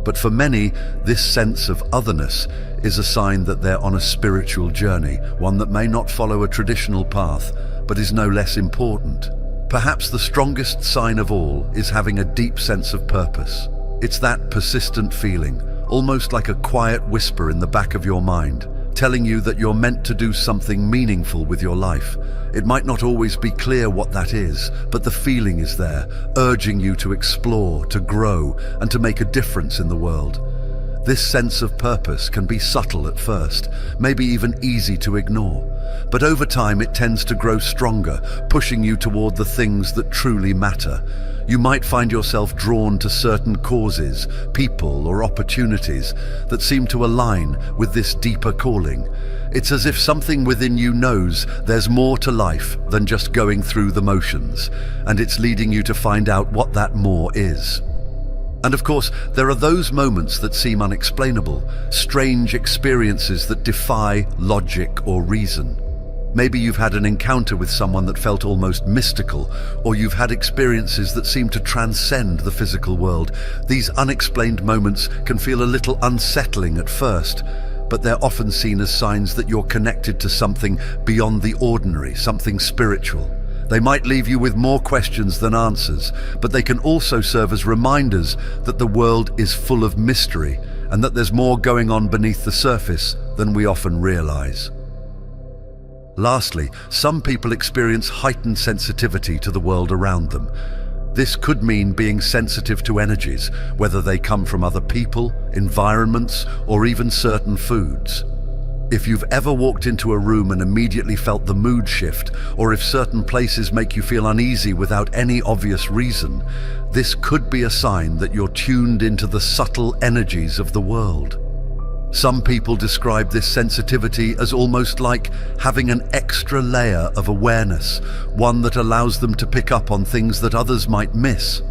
But for many, this sense of otherness is a sign that they're on a spiritual journey, one that may not follow a traditional path, but is no less important. Perhaps the strongest sign of all is having a deep sense of purpose. It's that persistent feeling, almost like a quiet whisper in the back of your mind, telling you that you're meant to do something meaningful with your life. It might not always be clear what that is, but the feeling is there, urging you to explore, to grow, and to make a difference in the world. This sense of purpose can be subtle at first, maybe even easy to ignore, but over time it tends to grow stronger, pushing you toward the things that truly matter. You might find yourself drawn to certain causes, people, or opportunities that seem to align with this deeper calling. It's as if something within you knows there's more to life than just going through the motions, and it's leading you to find out what that more is. And of course, there are those moments that seem unexplainable, strange experiences that defy logic or reason. Maybe you've had an encounter with someone that felt almost mystical, or you've had experiences that seem to transcend the physical world. These unexplained moments can feel a little unsettling at first, but they're often seen as signs that you're connected to something beyond the ordinary, something spiritual. They might leave you with more questions than answers, but they can also serve as reminders that the world is full of mystery and that there's more going on beneath the surface than we often realize. Lastly, some people experience heightened sensitivity to the world around them. This could mean being sensitive to energies, whether they come from other people, environments, or even certain foods. If you've ever walked into a room and immediately felt the mood shift, or if certain places make you feel uneasy without any obvious reason, this could be a sign that you're tuned into the subtle energies of the world. Some people describe this sensitivity as almost like having an extra layer of awareness, one that allows them to pick up on things that others might miss.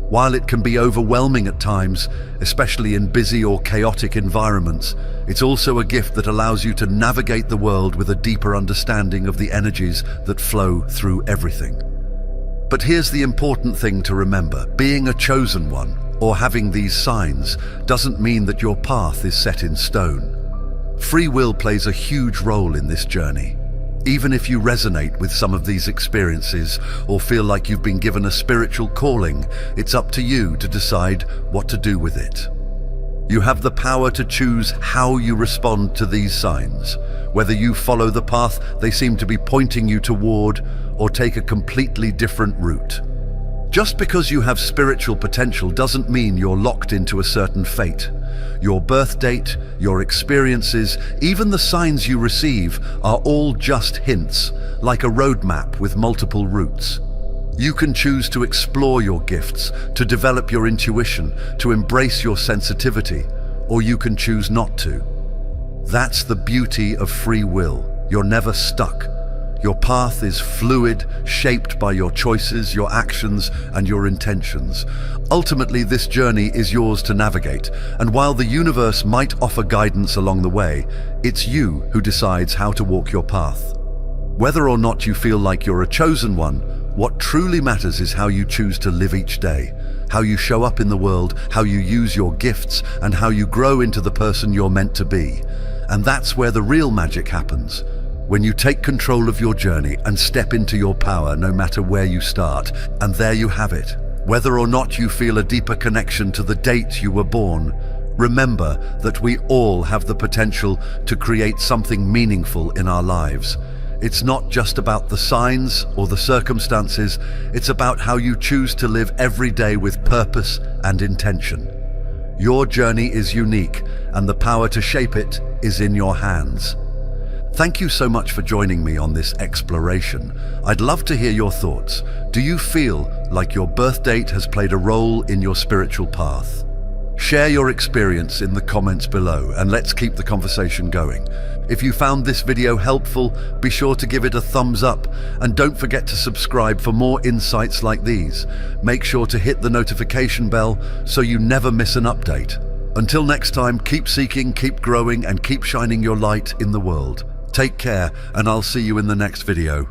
While it can be overwhelming at times, especially in busy or chaotic environments, it's also a gift that allows you to navigate the world with a deeper understanding of the energies that flow through everything. But here's the important thing to remember: being a chosen one, or having these signs, doesn't mean that your path is set in stone. Free will plays a huge role in this journey. Even if you resonate with some of these experiences or feel like you've been given a spiritual calling, it's up to you to decide what to do with it. You have the power to choose how you respond to these signs, whether you follow the path they seem to be pointing you toward or take a completely different route. Just because you have spiritual potential doesn't mean you're locked into a certain fate. Your birth date, your experiences, even the signs you receive are all just hints, like a roadmap with multiple routes. You can choose to explore your gifts, to develop your intuition, to embrace your sensitivity, or you can choose not to. That's the beauty of free will. You're never stuck. Your path is fluid, shaped by your choices, your actions, and your intentions. Ultimately, this journey is yours to navigate, and while the universe might offer guidance along the way, it's you who decides how to walk your path. Whether or not you feel like you're a chosen one, what truly matters is how you choose to live each day, how you show up in the world, how you use your gifts, and how you grow into the person you're meant to be. And that's where the real magic happens. When you take control of your journey and step into your power, no matter where you start. And there you have it. Whether or not you feel a deeper connection to the date you were born, remember that we all have the potential to create something meaningful in our lives. It's not just about the signs or the circumstances, it's about how you choose to live every day with purpose and intention. Your journey is unique, and the power to shape it is in your hands. Thank you so much for joining me on this exploration. I'd love to hear your thoughts. Do you feel like your birth date has played a role in your spiritual path? Share your experience in the comments below, and let's keep the conversation going. If you found this video helpful, be sure to give it a thumbs up, and don't forget to subscribe for more insights like these. Make sure to hit the notification bell so you never miss an update. Until next time, keep seeking, keep growing, and keep shining your light in the world. Take care, and I'll see you in the next video.